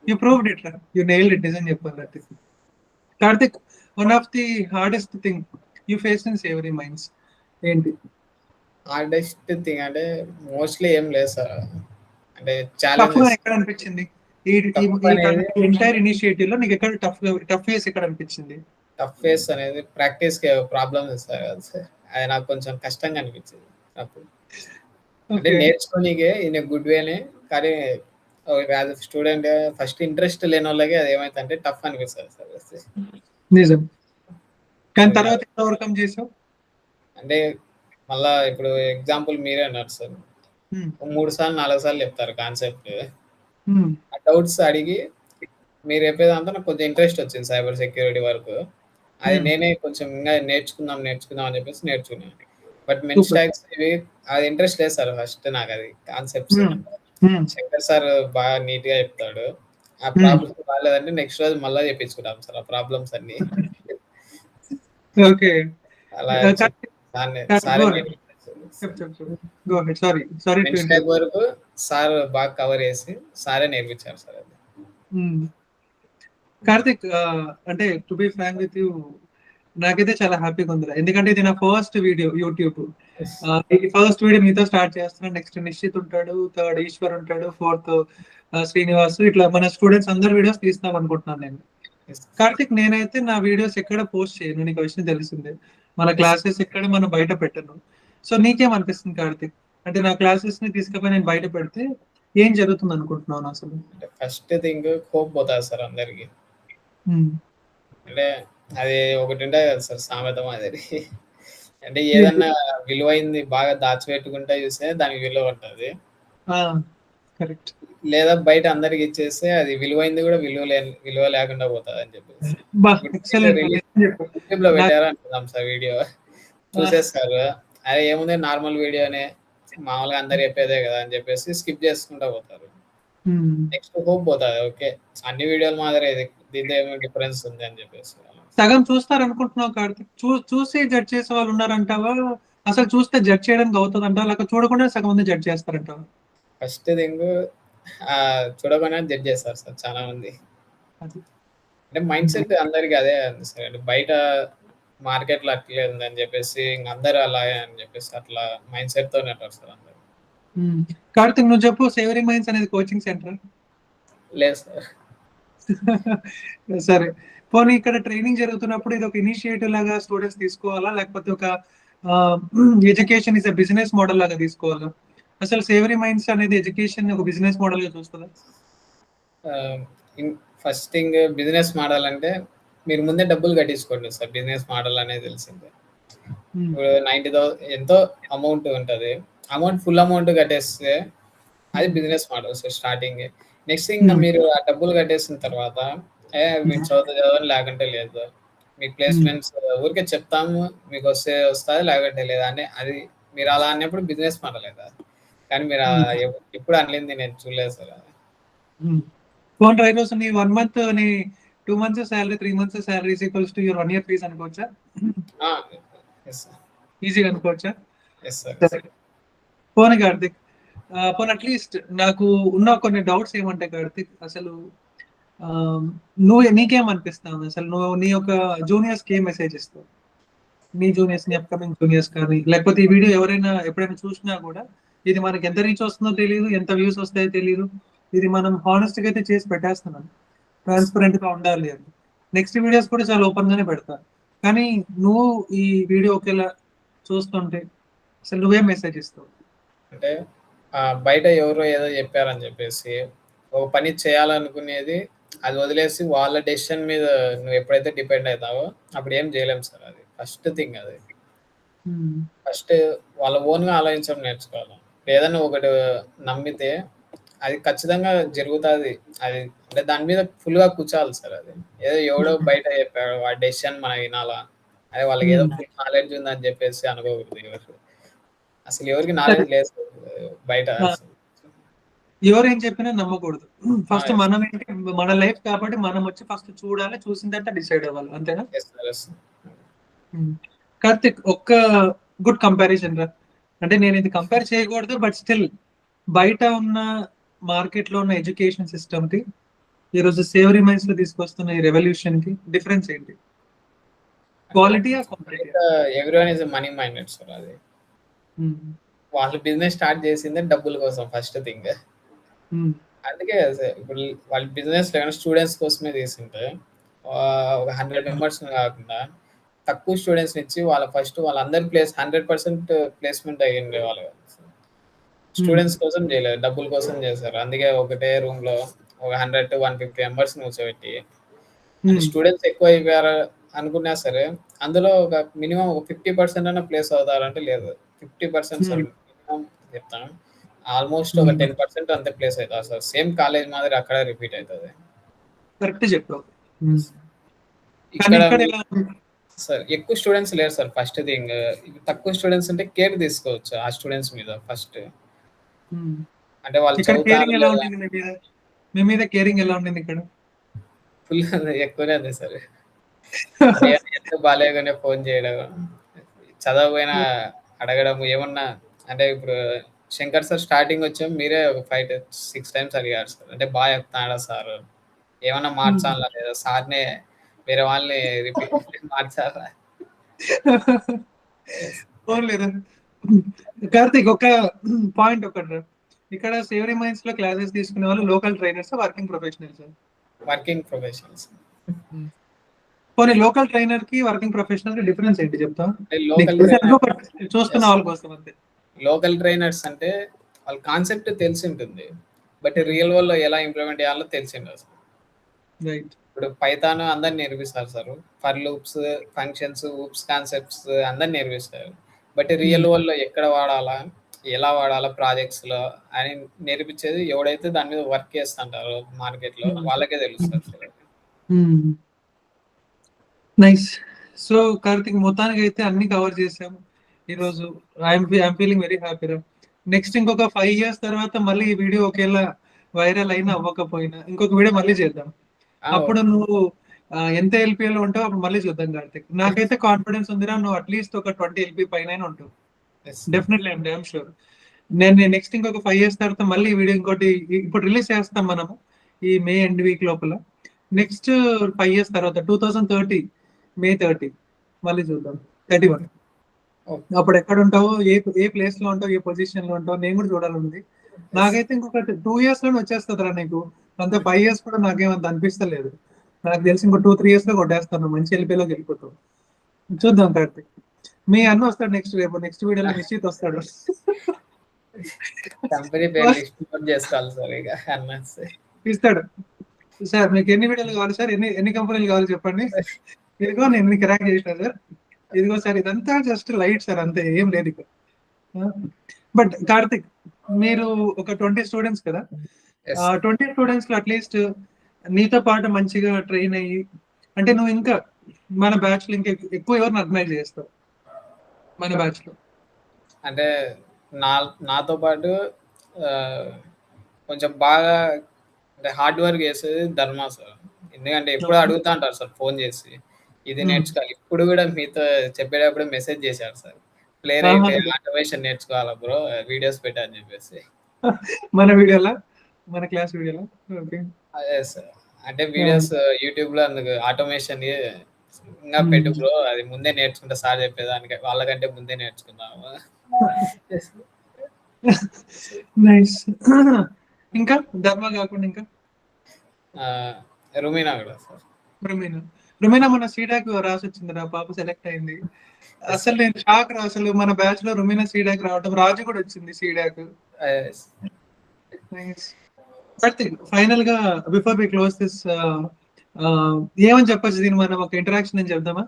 యూ ప్రూవ్డ్ ఇట్ రా. యూ నెయిల్డ్ ఇట్ నిజం చెప్పాలంటే. Karthik one of the hardest thing you face in savoury minds ఏంటి? హార్డెస్ట్ థింగ్ అంటే మోస్ట్‌లీ ఏం లేదు సార్. అంటే టఫ్‌గా ఛాలెంజెస్ ఎక్కడ అనిపించింది? ఈ ఈ టఫ్ ఈ అనేది ఎంటైర్ ఇనిషియేటివ్‌లో నీకు ఎక్కడ టఫ్ ఫేస్ ఎక్కడ అనిపించింది? టఫ్ ఫేస్ అనేది ప్రాక్టీస్‌కి ప్రాబ్లమ్ ఇస్తారు కదా సార్. అది నాకు కొంచెం కష్టంగా అనిపించింది అప్పుడు. అంటే ఓకే. నేర్చుకోనీకే ఇన్ ఎ గుడ్ వేనే కానీ as a student first interest లేనోళ్ళకి అది ఏమైతదంటే టఫ్ అనిపిస్తది సార్. నిజం. కానీ అది తర్వాత కాదు. ఎలా ఓవర్‌కమ్ చేసావు? అంటే మళ్ళా ఇప్పుడు ఎగ్జాంపుల్ మీరే అన్నారు సార్. హ్మ్. 3 సార్లు, 4 సార్లు చెప్తారు కాన్సెప్ట్. హ్మ్. ఆ డౌట్స్ అడిగి మీరు చెప్పేదంతా నాకు కొంచెం ఇంట్రెస్ట్ వచ్చింది సైబర్ సెక్యూరిటీ వరకు. అది హ్మ్. నేనే కొంచెం ఇంగా నేర్చుకుందాం అని చెప్పేసి నేర్చుకున్నాను. But men super. స్టాక్స్ ఇవి అది ఇంట్రెస్ట్ లేదు సార్ ఫస్ట్ నాకది కాన్సెప్ట్స్. హ్మ్. హ్మ్. శంకర్ సార్ బాగా నీట్‌గా చెప్తాడు. ఆ హ్మ్. ప్రాబ్లమ్ రాలేదంటే నెక్స్ట్ రోజు మళ్ళా చేపించుకుంటాం సార్ ఆ ప్రాబ్లమ్స్ అన్నీ. ఓకే. అలా చెప్ కార్తీక్ సార్‌నే కార్తీక్ గో సారే అహెడ్. నేర్పించారు. చెప్పు. Go ahead. Sorry. Sorry to men stack interrupt. వరకు సార్ బాగా కవర్ చేసి సారే నేర్పించారు సార్ అది. హ్మ్. కార్తిక్ అంటే to be frank with you నాకైతే చాలా హ్యాపీగా ఉందిరా. ఎందుకంటే ఇది నా ఫస్ట్ వీడియో యూట్యూబ్. ఈ ఫస్ట్ వీడియో మీతో స్టార్ట్ చేస్తున్నా. నెక్స్ట్ నిశ్చిత్ ఉంటాడు. థర్డ్ ఈశ్వర్ ఉంటాడు. ఫోర్త్ శ్రీనివాస్ ఇట్లా మన స్టూడెంట్స్ అందరి వీడియోస్ తీస్తాం అనుకుంటున్నాను నేను. యెస్. కార్తిక్ నేనైతే నా వీడియోస్ ఎక్కడ పోస్ట్ చేయను. నీకు ఆ విషయం తెలిసిందే. మన క్లాసెస్ ఇక్కడ మనం బయట పెట్టను. సో నీకేమనిపిస్తుంది కార్తిక్? అంటే నా క్లాసెస్ ని తీసుకుపోయి నేను బయట పెడితే ఏం జరుగుతుంది అనుకుంటున్నాను అసలు? అంటే ఫస్ట్ థింగ్ హోప్ పోతుంది సార్ అందరికి. ఉమ్. అంటే అది ఒకటి ఉంటుంది కదా సార్ సామెత మాదిరి. అంటే ఏదన్నా విలువైంది బాగా దాచిపెట్టుకుంటే చూస్తే దానికి విలువ ఉంటుంది. కరెక్ట్. లేదా బయట అందరికి ఇచ్చేస్తే అది విలువైంది కూడా విలువ లేకుండా పోతుంది అని చెప్పేసి యూట్యూబ్ లో పెట్టారా అనుకుందాం సార్ వీడియో చూసేస్తారు. అదే ఏముంది నార్మల్ వీడియోనే మామూలుగా అందరు చెప్పేదే కదా అని చెప్పేసి స్కిప్ చేసుకుంటా పోతారు. నెక్స్ట్ హోప్ పోతుంది. ఓకే అన్ని వీడియోలు మాదిరి దీంతో ఏమో డిఫరెన్స్ ఉంది అని చెప్పేసి సగం చూస్తారు అనుకుంటున్నావు కార్తిక్? చూసి జడ్జ్ చేసే వాళ్ళు ఉన్నారంటావా? అసలు చూస్తే జడ్జ్ చేయడానికి అవుతుంది అంటావా, లేక చూడకుండా సగం మంది జడ్జ్ చేస్తారంటావా? ఫస్ట్ థింగ్ చూడకుండా జడ్జ్ చేస్తారు సార్ చాలా మంది. అంటే మైండ్ సెట్ అందరికి అదే ఉంది సార్. అంటే బయట మార్కెట్లో అట్లే ఉందని చెప్పేసి ఇంక అందరూ అలాగే అని చెప్పేసి అట్లా మైండ్ సెట్ తోనే ఉంటారు సార్ అందరు. కార్తిక్ నువ్వు చెప్పు, సేవరీ మైండ్స్ అనేది కోచింగ్ సెంటర్? లేదు సార్. సరే పోనీ ఇక్కడ ట్రైనింగ్ జరుగుతున్నప్పుడు ఇది ఒక ఇనిషియేటివ్ లాగా స్టూడెంట్స్ తీసుకోవాలా, లేకపోతే ఒక ఎడ్యుకేషన్ ఇస్ బిజినెస్ మోడల్ లాగా తీసుకోవాలా? అసలు సేవరీ మైండ్స్ అనేది ఎడ్యుకేషన్ ఒక బిజినెస్ మోడల్ గా చూస్తుందా? ఫస్ట్ థింగ్ బిజినెస్ మోడల్ అంటే మీరు ముందే డబ్బులు కట్టించుకోండి సార్. బిజినెస్ మోడల్ అనేది తెలిసిందే. ఇప్పుడు 90,000 ఎంతో అమౌంట్ ఉంటుంది. అమౌంట్ ఫుల్ అమౌంట్ కట్టేస్తే అది business model sir starting. Next thing మీరు ఆ డబ్బులు కట్టేసిన తర్వాత మీరు చదవని లేకుంటే లేదు. మీ ప్లేస్మెంట్స్ ఊరికే చెప్తాము మీకు వస్తుంది లేకుంటే లేదా అంటే అది మీరు అలా అన్నప్పుడు బిజినెస్ మోడల్ కదా. కానీ మీరు ఎప్పుడు అనలేంది నేను చూడలేదు సార్. ఫోన్ డ్రైవ్ రోజు నీ 1 month నీ 2 months salary 3 months salary is equals to your 1 year fees అనుకోవచ్చా? ఈజీగా అనుకోవచ్చా? పోనీ కార్తిక్, పోనీ అట్లీస్ట్ నాకు ఉన్న కొన్ని డౌట్స్ ఏమంటే కార్తిక్, అసలు నీకేమనిపిస్తావు అసలు? నువ్వు నీ యొక్క జూనియర్స్ కి ఏం మెసేజ్ ఇస్తావు? నీ జూనియర్స్, నీ అప్కమింగ్ జూనియర్స్ కానీ, లేకపోతే ఈ వీడియో ఎవరైనా ఎప్పుడైనా చూసినా కూడా ఇది మనకి ఎంత రీచ్ వస్తుందో తెలియదు, ఎంత వ్యూస్ వస్తాయో తెలియదు. ఇది మనం హానెస్ట్ గా అయితే చేసి పెట్టేస్తున్నాం, ట్రాన్స్పరెంట్ గా ఉండాలి అని. నెక్స్ట్ వీడియోస్ కూడా చాలా ఓపెన్ గానే పెడతా. కానీ నువ్వు ఈ వీడియో ఒకేలా చూస్తుంటే అసలు నువ్వేం మెసేజ్ ఇస్తావు? అంటే బయట ఎవరో ఏదో చెప్పారని చెప్పేసి ఒక పని చేయాలనుకునేది అది వదిలేసి వాళ్ళ డెసిషన్ మీద నువ్వు ఎప్పుడైతే డిపెండ్ అవుతావో అప్పుడు ఏం చేయలేము సార్. అది ఫస్ట్ థింగ్. అది ఫస్ట్ వాళ్ళ ఓన్గా ఆలోచించడం నేర్చుకోవాలి. ఏదైనా ఒకటి నమ్మితే అది ఖచ్చితంగా జరుగుతుంది. అది అంటే దాని మీద ఫుల్గా కూర్చోవాలి సార్. అది ఏదో ఎవడో బయట చెప్పాడు వాడి డెసిషన్ మనం వినాలా, అదే వాళ్ళకి ఏదో ఫుల్ నాలెడ్జ్ ఉందని చెప్పేసి అనుకోకూడదు. ఎవరు అసలు ఎవరికి నాలెడ్జ్ లేదు బయట. ఎవరేం చెప్పినా నమ్మకూడదు. ఫస్ట్ మనం ఏంటి, మన లైఫ్ కాబట్టి మనం వచ్చి ఫస్ట్ చూడాలి, చూసిన తర్వాత డిసైడ్ అవ్వాలి, అంతేనా? కార్తిక్, ఒక్క గుడ్ కంపారిజన్ రా. అంటే నేను ఇది కంపేర్ చేయకూడదు, బట్ స్టిల్ బయట ఉన్న మార్కెట్ లో ఉన్న ఎడ్యుకేషన్ సిస్టమ్ కి ఈరోజు సేవరీ మైండ్స్ లో తీసుకొస్తున్న ఈ రెవల్యూషన్ కి డిఫరెన్స్ ఏంటి? Quality everyone is money minded sir. అది వాళ్ళు బిజినెస్ స్టార్ట్ చేసిందే డబ్బుల కోసం ఫస్ట్ థింగ్. అందుకే ఇప్పుడు వాళ్ళ బిజినెస్ స్టూడెంట్స్ కోసమే తీసుంటే ఒక 100 మెంబర్స్ కాకుండా తక్కువ స్టూడెంట్స్ ఇచ్చి వాళ్ళందరి 100% ప్లేస్మెంట్ అయ్యింది వాళ్ళు. స్టూడెంట్స్ కోసం చేయలేదు, డబ్బుల కోసం చేశారు. అందుకే ఒకటే రూమ్ లో ఒక 100 to 150 మెంబర్స్ కూర్చోబెట్టి స్టూడెంట్స్ ఎక్కువ అయిపోయారు అనుకున్నా సరే అందులో ఒక మినిమం 50% అన్న ప్లేస్ అవుతారంటే లేదు. 50% సార్ మినిమం చెప్తాను. ఆల్మోస్ట్ ఒక 10% అంతే ప్లేస్ అవుతుంది సార్. సేమ్ కాలేజ్ మాదిరి అక్కడ రిపీట్ అవుతుంది. కరెక్ట్ చెప్పావు. ఇక్కడ సార్ ఎక్కువ స్టూడెంట్స్ లేరు సార్. ఫస్ట్ థింగ్ తక్కువ స్టూడెంట్స్ ఉంటే కేర్ తీసుకోవచ్చు ఆ స్టూడెంట్స్ మీద ఫస్ట్. అంటే వాళ్ళు మీ మీద కేరింగ్ ఎలా ఉండింది ఇక్కడ? ఫుల్ ఎక్కువనే ఉంది సార్. ఎంత బాగాలేగానే ఫోన్ చేయడం, చదవకపోయినా అడగడం, ఏమన్నా అంటే ఇప్పుడు శంకర్ సార్ స్టార్టింగ్ వచ్చాం మీరే ఒక 5 to 6 times అడిగారు సార్. అంటే బాగా చెప్తాడా సార్, ఏమన్నా మార్చాలా లేదా సార్నే వేరే వాళ్ళని రిపీట్ మార్చాలా? కార్తిక్, ఒక పాయింట్ ఒకటి, ఇక్కడ సేవరీ మైండ్స్ లో క్లాసెస్ తీసుకునే వాళ్ళు local trainers, working professionals? Working professionals. పోనీ లోకల్ ట్రైనర్ కి వర్కింగ్ ప్రొఫెషనల్ కి డిఫరెన్స్ ఏంటి చెప్తా? అంటే నీకు లోకల్ తెలుసు ట్రైనర్ అనుకో, but చూస్తున్న వాళ్ళ కోసం అంతే. లోకల్ ట్రైనర్స్ అంటే వాళ్ళ కాన్సెప్ట్ తెలిసి ఉంటుంది, బట్ రియల్ వరల్డ్ లో ఎలా ఇంప్లిమెంట్ చేయాలో తెలిసింది అసలు. రైట్. ఇప్పుడు పైథాన్ అందరు నేర్పిస్తారు sir, for loops, functions, oops concepts అందరు నేర్పిస్తారు, బట్ రియల్ వరల్డ్ లో ఎక్కడ వాడాలా, ఎలా వాడాలా ప్రాజెక్ట్స్ లో అని నేర్పించేది ఎవడైతే దాని మీద వర్క్ చేస్తుంటారో మార్కెట్ లో వాళ్ళకే తెలుస్తారు సార్. నైస్. సో కార్తిక్, మొత్తానికి అయితే అన్ని కవర్ చేసాము ఈరోజు. ఐఎమ్ ఫీలింగ్ వెరీ హ్యాపీ రా. నెక్స్ట్ ఇంకొక 5 years తర్వాత మళ్ళీ ఈ వీడియో ఒకేలా వైరల్ అయినా అవ్వకపోయినా ఇంకొక వీడియో మళ్ళీ చేద్దాం. అప్పుడు నువ్వు ఎంత ఎల్పిఎల్ ఉంటావు అప్పుడు మళ్ళీ చూద్దాం కార్తిక్. నాకైతే కాన్ఫిడెన్స్ ఉందిరా, నువ్వు అట్లీస్ట్ ఒక 20 LP పైన ఉంటావు. Definitely I'm sure. నేను నెక్స్ట్ ఇంకొక 5 years తర్వాత మళ్ళీ ఈ వీడియో ఇంకోటి ఇప్పుడు రిలీజ్ చేస్తాం మనము ఈ మే ఎండ్ వీక్ లోపల. నెక్స్ట్ 5 years తర్వాత 2030 May 30 మళ్ళీ చూద్దాం. 31 అప్పుడు ఎక్కడ ఉంటావో, ఏ ప్లేస్ లో ఉంటావు, ఏ పొజిషన్ లో ఉంటావు నేను కూడా చూడాలండి. నాకైతే ఇంకొక 2 years లోనే వచ్చేస్తుందిరా నీకు. అంత 5 years కూడా నాకేమంత అనిపిస్తలేదు. నాకు తెలిసి ఇంకో 2-3 years లో కొట్టేస్తాను, మంచి ఎల్పీలోకి వెళ్ళిపోతావు. చూద్దాం కార్తిక్. మీ అన్న వస్తాడు నెక్స్ట్ వీడియోలో, నిశ్చిత్ వస్తాడు. కంపెనీ పేరు లిస్ట్ చేసుకోవాలి సార్ ఇక అన్న ఇస్తాడు. సార్ మీకు ఎన్ని వీడియోలు కావాలి సార్, ఎన్ని కంపెనీలు కావాలి చెప్పండి, ఇదిగో నేను మీకు క్రాక్ చేసిన సార్, ఇదిగో సార్. ఇదంతా జస్ట్ లైట్ సార్, అంతే, ఏం లేదు ఇక. బట్ కార్తిక్, మీరు ఒక 20 స్టూడెంట్స్ కదా, 20 స్టూడెంట్స్ లో అట్లీస్ట్ నీతో పాటు మంచిగా ట్రైన్ అయ్యి, అంటే నువ్వు ఇంకా మన బ్యాచ్ లో ఇంకా ఎక్కువ ఎవరిని అడ్మైర్ చేస్తావు మన బ్యాచ్ లో? అంటే నాతో పాటు కొంచెం బాగా అంటే హార్డ్ వర్క్ చేసేది ధర్మ సార్. ఎందుకంటే ఎప్పుడు అడుగుతా అంటారు సార్ ఫోన్ చేసి, ఇది నేర్చుకోవాలి. ఇప్పుడు కూడా మీతో చెప్పేటప్పుడు మెసేజ్ చేశారు సార్, ప్లేయర్ ఆటోమేషన్ నేర్చుకోవాలా బ్రో, వీడియోస్ పెట్టా అని చెప్పేసి. మన వీడియోలా, మన క్లాస్ వీడియోలా? అదే సార్, అంటే వీడియోస్ యూట్యూబ్ లో అందుకు ఆటోమేషన్ ఇంకా పెట్టు బ్రో, అది ముందే నేర్చుకుంటా సార్ చెప్పేదానికి, వాళ్ళకంటే ముందే నేర్చుకున్నాము. నైస్. ఇంకా ధర్మ కాకుండా ఇంకా రుమీనా కూడా సార్. రుమీనా మన సీడాక్ రాసి వచ్చింది, పాప సెలెక్ట్ అయింది. అసలు నేను షాక్ రా, అసలు మన బ్యాచ్ లో రుమీనా సీడాక్ రావటం, రాజు కూడా వచ్చింది సీడాక్. ఫైనల్ గా బిఫోర్ వి క్లోజ్ దిస్, ఏమని చెప్పచ్చు దీన్ని, మనం ఒక ఇంటరాక్షన్ అని చెప్దామా?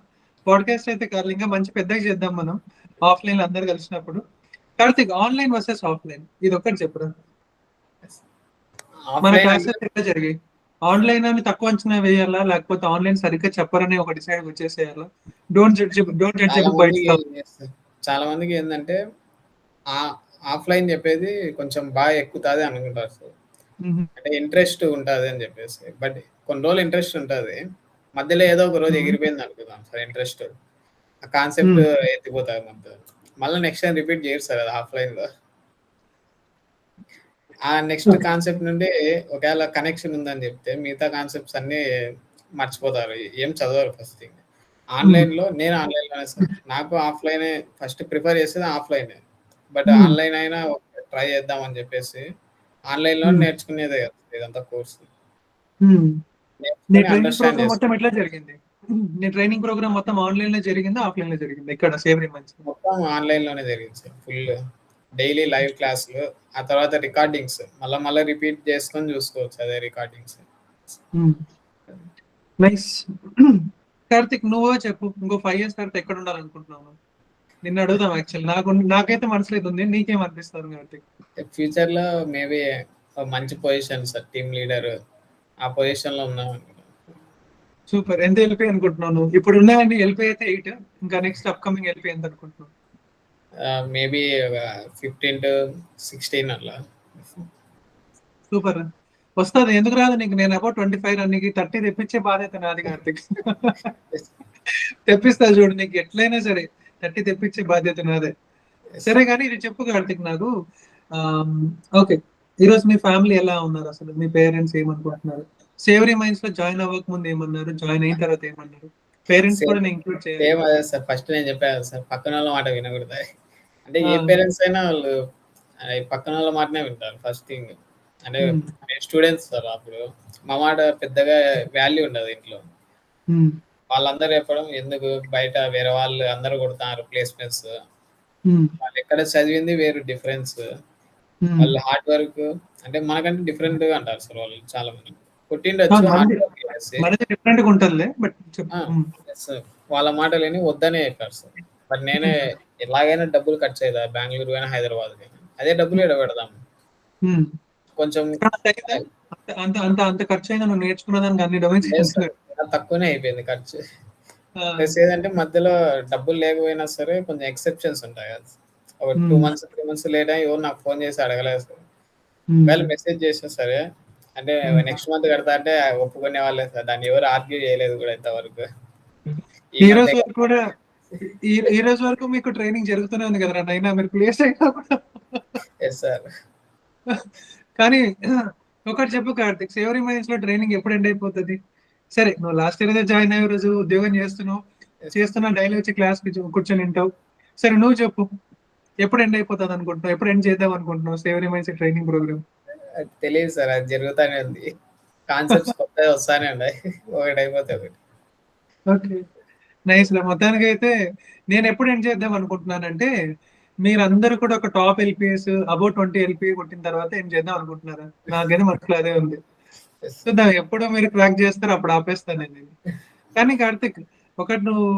పాడ్కాస్ట్ అయితే కాదు, ఇంకా మంచి పెద్దగా చేద్దాం మనం ఆఫ్లైన్ లో అందరు కలిసినప్పుడు. కార్తిక్, ఆన్లైన్ వర్సెస్ ఆఫ్లైన్, ఇది ఒక్కటి చెప్పురా. మన క్లాసెస్ ఎట్లా జరిగాయి? ఆన్లైన్ అని తక్కువ అంచనా వేయాలా, లేకపోతే ఆన్లైన్ సరిగ్గా చెప్పరని ఒక డిసైడ్ వచ్చేసేయాలా? డోంట్ జడ్జ్ చాలా మందికి ఏంటంటే ఆఫ్లైన్ చెప్పేది కొంచెం బాగా ఎక్కుతుంది అనుకుంటారు సార్, అంటే ఇంట్రెస్ట్ ఉంటుంది అని చెప్పేసి. బట్ కొన్ని రోజులు ఇంట్రెస్ట్ ఉంటుంది, మధ్యలో ఏదో ఒక రోజు ఎగిరిపోయింది అనుకుందాం సార్ ఇంట్రెస్ట్, ఆ కాన్సెప్ట్ ఎత్తిపోతారు మళ్ళీ నెక్స్ట్ టైం రిపీట్ చేయరు సార్ అది ఆఫ్లైన్ లో. ఆ నెక్స్ట్ కాన్సెప్ట్ నుండి ఒకవేళ కనెక్షన్ ఉందని చెప్తే మిగతా కాన్సెప్ట్స్ అన్ని మర్చిపోతారు, ఏం చదవరు ఫస్ట్ థింగ్. ఆన్లైన్ లో నేను ఆన్లైన్ లోనే సార్, నాకు ఆఫ్లైన్ ఫస్ట్ ప్రిఫర్ చేసేది ఆఫ్లైన్, బట్ ఆన్లైన్ అయినా ట్రై చేద్దాం అని చెప్పేసి ఆన్లైన్ లో నేర్చుకునేదే ఇదంతా కోర్సు. మొత్తం ఎట్లా జరిగింది? నీ ట్రైనింగ్ ప్రోగ్రామ్ మొత్తం ఆన్లైన్ లో జరిగిందా, ఆఫ్లైన్ లో జరిగింది? ఇక్కడ సేవరీ మంచి మొత్తం ఆన్లైన్ లోనే జరిగింది సార్, ఫుల్ డైలీ లైవ్ క్లాసులు, ఆ తర్వాత రికార్డింగ్స్ మళ్ళీ రిపీట్ చేసుకొని చూసుకోవచ్చు అదే రికార్డింగ్స్. నైస్. కార్తిక్, నువ్వో చెప్పు, ఇంకో 5 years తర్వాత ఎక్కడ ఉండాలనుకుంటున్నావు? నిన్ను అడుగుదాం యాక్చువల్, నాకైతే మనసులో ఉంది, నీకేం అనిపిస్తారు కార్తిక్? ఫ్యూచర్ లో మేబీ మంచి పొజిషన్ సార్, టీమ్ లీడర్ ఆ పొజిషన్ లో ఉన్నాం. సూపర్. ఎంత ఎల్పీ అనుకుంటున్నాను? ఇప్పుడు ఉన్నాయండి ఎల్పీ అయితే 8, ఇంకా నెక్స్ట్ అప్కమింగ్ ఎల్పీ ఎంత అనుకుంటున్నాను? మేబీ 15 to 16 అట్లా. సూపర్, వస్తుంది, ఎందుకు రాదు నీకు? నేను అబౌట్ 25, నీకు 30 తెప్పించే బాధ్యత నాది కార్తిక్. తెప్పిస్తా చూడు, నీకు ఎట్లయినా సరే 30 తెప్పించే బాధ్యత నాదే. సరే కానీ ఇది చెప్పు కార్తిక్ నాకు, ఓకే, ఈరోజు మీ ఫ్యామిలీ ఎలా ఉన్నారు అసలు? మీ పేరెంట్స్ ఏమనుకుంటున్నారు? సేవరీ మైండ్స్ లో జాయిన్ అవ్వక ముందు ఏమన్నారు, జాయిన్ అయిన తర్వాత ఏమన్నారు? పేరెంట్స్ కూడా నేను ఇంక్లూడ్ చేయాలి. అదే సార్, ఫస్ట్ నేను చెప్పాను సార్, పక్కన వాళ్ళ మాట వినకూడదు. అంటే ఏ పేరెంట్స్ అయినా వాళ్ళు పక్కన వాళ్ళ మాటనే వింటారు ఫస్ట్ థింగ్. అంటే స్టూడెంట్స్ సార్, అప్పుడు మా మాట పెద్దగా వాల్యూ ఉండదు ఇంట్లో. వాళ్ళందరూ చెప్పడం ఎందుకు బయట వేరే వాళ్ళు అందరూ కొడుతున్నారు ప్లేస్‌మెంట్స్. హ్మ్. వాళ్ళెక్కడ చదివింది వేరు డిఫరెన్స్. హ్మ్. వాళ్ళు హార్డ్ వర్క్ అంటే మనకంటే డిఫరెంట్‌గా అంటారు సార్ వాళ్ళు చాలా మంది. కొట్టిండొచ్చు హార్డ్ మనది వర్క్ చేసి. మనది డిఫరెంట్‌గా ఉంటదిలే. బట్ ఆ! చెప్పు. హ్మ్. యెస్. వాళ్ళ మాటలిని వద్దనే చెప్పారు సార్. బట్ నేనే హ్మ్. ఎలాగైనా డబ్బులు ఖర్చు అయితాయి. బెంగుళూరు గాని, హైదరాబాద్ గాని. అదే డబ్బులు ఈడ పెడదాం. హ్మ్. కొంచెం అంతయిందా? అంత అంత అంత అంత ఖర్చయిందా నువ్వు నేర్చుకున్న దానికి అన్ని డొమైన్స్ లేదు సార్. నేర్చుకున్నావు? చాలా తక్కువనే అయిపోయింది ఖర్చు. ఆ! ప్లస్ ఏదంటే మధ్యలో డబ్బులు లేకపోయినా సరే కొంచెం ఎక్సెప్షన్స్ ఉంటాయి కదా! ఒక 2 హ్మ్. మంత్స్, 3 మంత్స్ లేట్ అయ్యి ఎవరు నాకు ఫోన్ చేసి అడగలేదు సార్. హ్మ్. ఒకవేళ మెసేజ్ చేసినా సరే అంటే హ్మ్. నెక్స్ట్ మంత్ కడతా అంటే ఒప్పుకునే వాళ్ళే సార్. దాన్ని ఎవరు ఆర్గ్యూ చేయలేదు కూడా ఇంతవరకు. ఈ ఈ రోజు మంతే వరకు కూడా ఈ ఈ రోజు వరకు మీకు ట్రైనింగ్ జరుగుతూనే ఉంది కదరా నైనా మీరు ప్లేస్ అయినా కూడా. Yes sir. కానీ ఒకటి చెప్పు కార్తిక్, సేవరీ మైన్స్ లో ట్రైనింగ్ ఎప్పుడు ఎండ్ అయిపోతది? సరే నువ్వు లాస్ట్ ఇయర్ జాయిన్ అయ్యే రోజు ఉద్యోగం చేస్తున్నావు. యెస్. చేస్తున్నా డైలీ వచ్చి క్లాస్ కి కూర్చొని వింటావు. సరే నువ్వు చెప్పు. ఎప్పుడు ఎండ్ అయిపోతుంది అనుకుంటున్నావు? ఎప్పుడు ఎండ్ చేద్దాం అనుకుంటున్నావు సేవరీ మైన్స్ ట్రైనింగ్ ప్రోగ్రామ్? అది తెలీదు సార్. అది జరుగుతానే ఉంది. కాన్సెప్ట్స్ కొత్తవి వస్తానే ఉన్నాయి. ఒకటైపోతే ఒకటి. ఓకే. నైస్ రా. మొత్తానికైతే నేను ఎప్పుడు ఎండ్ చేద్దాం అనుకుంటున్నానంటే, మీరందరూ కూడా ఒక టాప్ ఎల్‌పీఎస్ అబోవ్ 20 ఎల్‌పీఏ కొట్టిన తర్వాత ఎండ్ చేద్దాం అనుకుంటున్నారా? నాకైతే మనసులో అదే ఉంది. Yes sir. చూద్దాం ఎప్పుడు మీరు క్రాక్ చేస్తారో అప్పుడు ఆపేస్తాను నేను ఇది. కానీ కార్తిక్, ఒకటి నువ్వు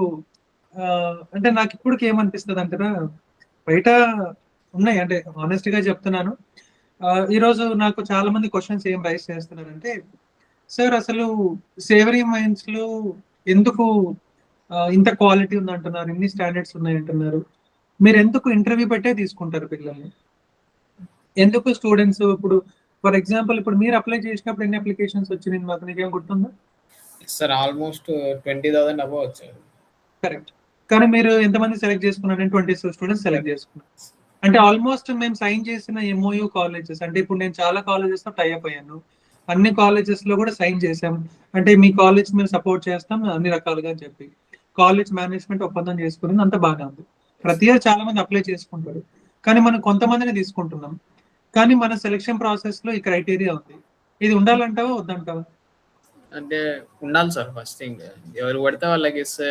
అంటే నాకు ఇప్పటికి ఏమనిపిస్తది అంటేరా, బయట ఉన్నాయి అంటే హానెస్ట్ గా చెప్తున్నాను. ఈరోజు నాకు చాలా మంది క్వెషన్స్ ఏం రైజ్ చేస్తున్నారంటే, సార్ అసలు సేవరీ మైన్స్ లో ఎందుకు ఇంత క్వాలిటీ ఉందంటున్నారు, ఇన్ని స్టాండర్డ్స్ ఉన్నాయంటున్నారు. మీరెందుకు ఇంటర్వ్యూ పెట్టే తీసుకుంటారు పిల్లల్ని? ఎందుకు స్టూడెంట్స్ ఇప్పుడు ఫర్ ఎగ్జాంపుల్ ఇప్పుడు మీరు అప్లై చేసినప్పుడు ఎన్ని అప్లికేషన్స్ వచ్చినాయి మాకు నీకేం గుర్తుందా? Yes sir. ఆల్‌మోస్ట్ 20,000 అబోవ్ వచ్చాయి. కరెక్ట్. కానీ మీరు ఎంతమంది సెలెక్ట్ చేసుకున్నారు? నేను 20 స్టూడెంట్స్ సెలెక్ట్ చేసుకున్నాను. అంటే ఆల్మోస్ట్ మేము సైన్ చేసిన ఎంఓయూ కాలేజెస్ అంటే ఇప్పుడు నేను చాలా కాలేజెస్ తో టై అప్ అయ్యాను. అన్ని కాలేజెస్ లో కూడా సైన్ చేసాం. అంటే మీ కాలేజ్ మేము సపోర్ట్ చేస్తాం అన్ని రకాలుగా అని చెప్పి. కాలేజ్ మేనేజ్మెంట్ ఒప్పందం చేసుకుని అంత బాగా ఉంది. ప్రతి ఇయర్ చాలా మంది అప్లై చేసుకుంటారు. కానీ మనం కొంతమందిని తీసుకుంటున్నాం. కానీ మన సెలక్షన్ ప్రాసెస్ లో ఈ క్రైటీరియా ఉంది. ఇది ఉండాలంటావా? వద్దంటావా? అంటే ఉండాలి సార్ ఫస్ట్ థింగ్. ఎవరు పడితే వాళ్ళకిస్తే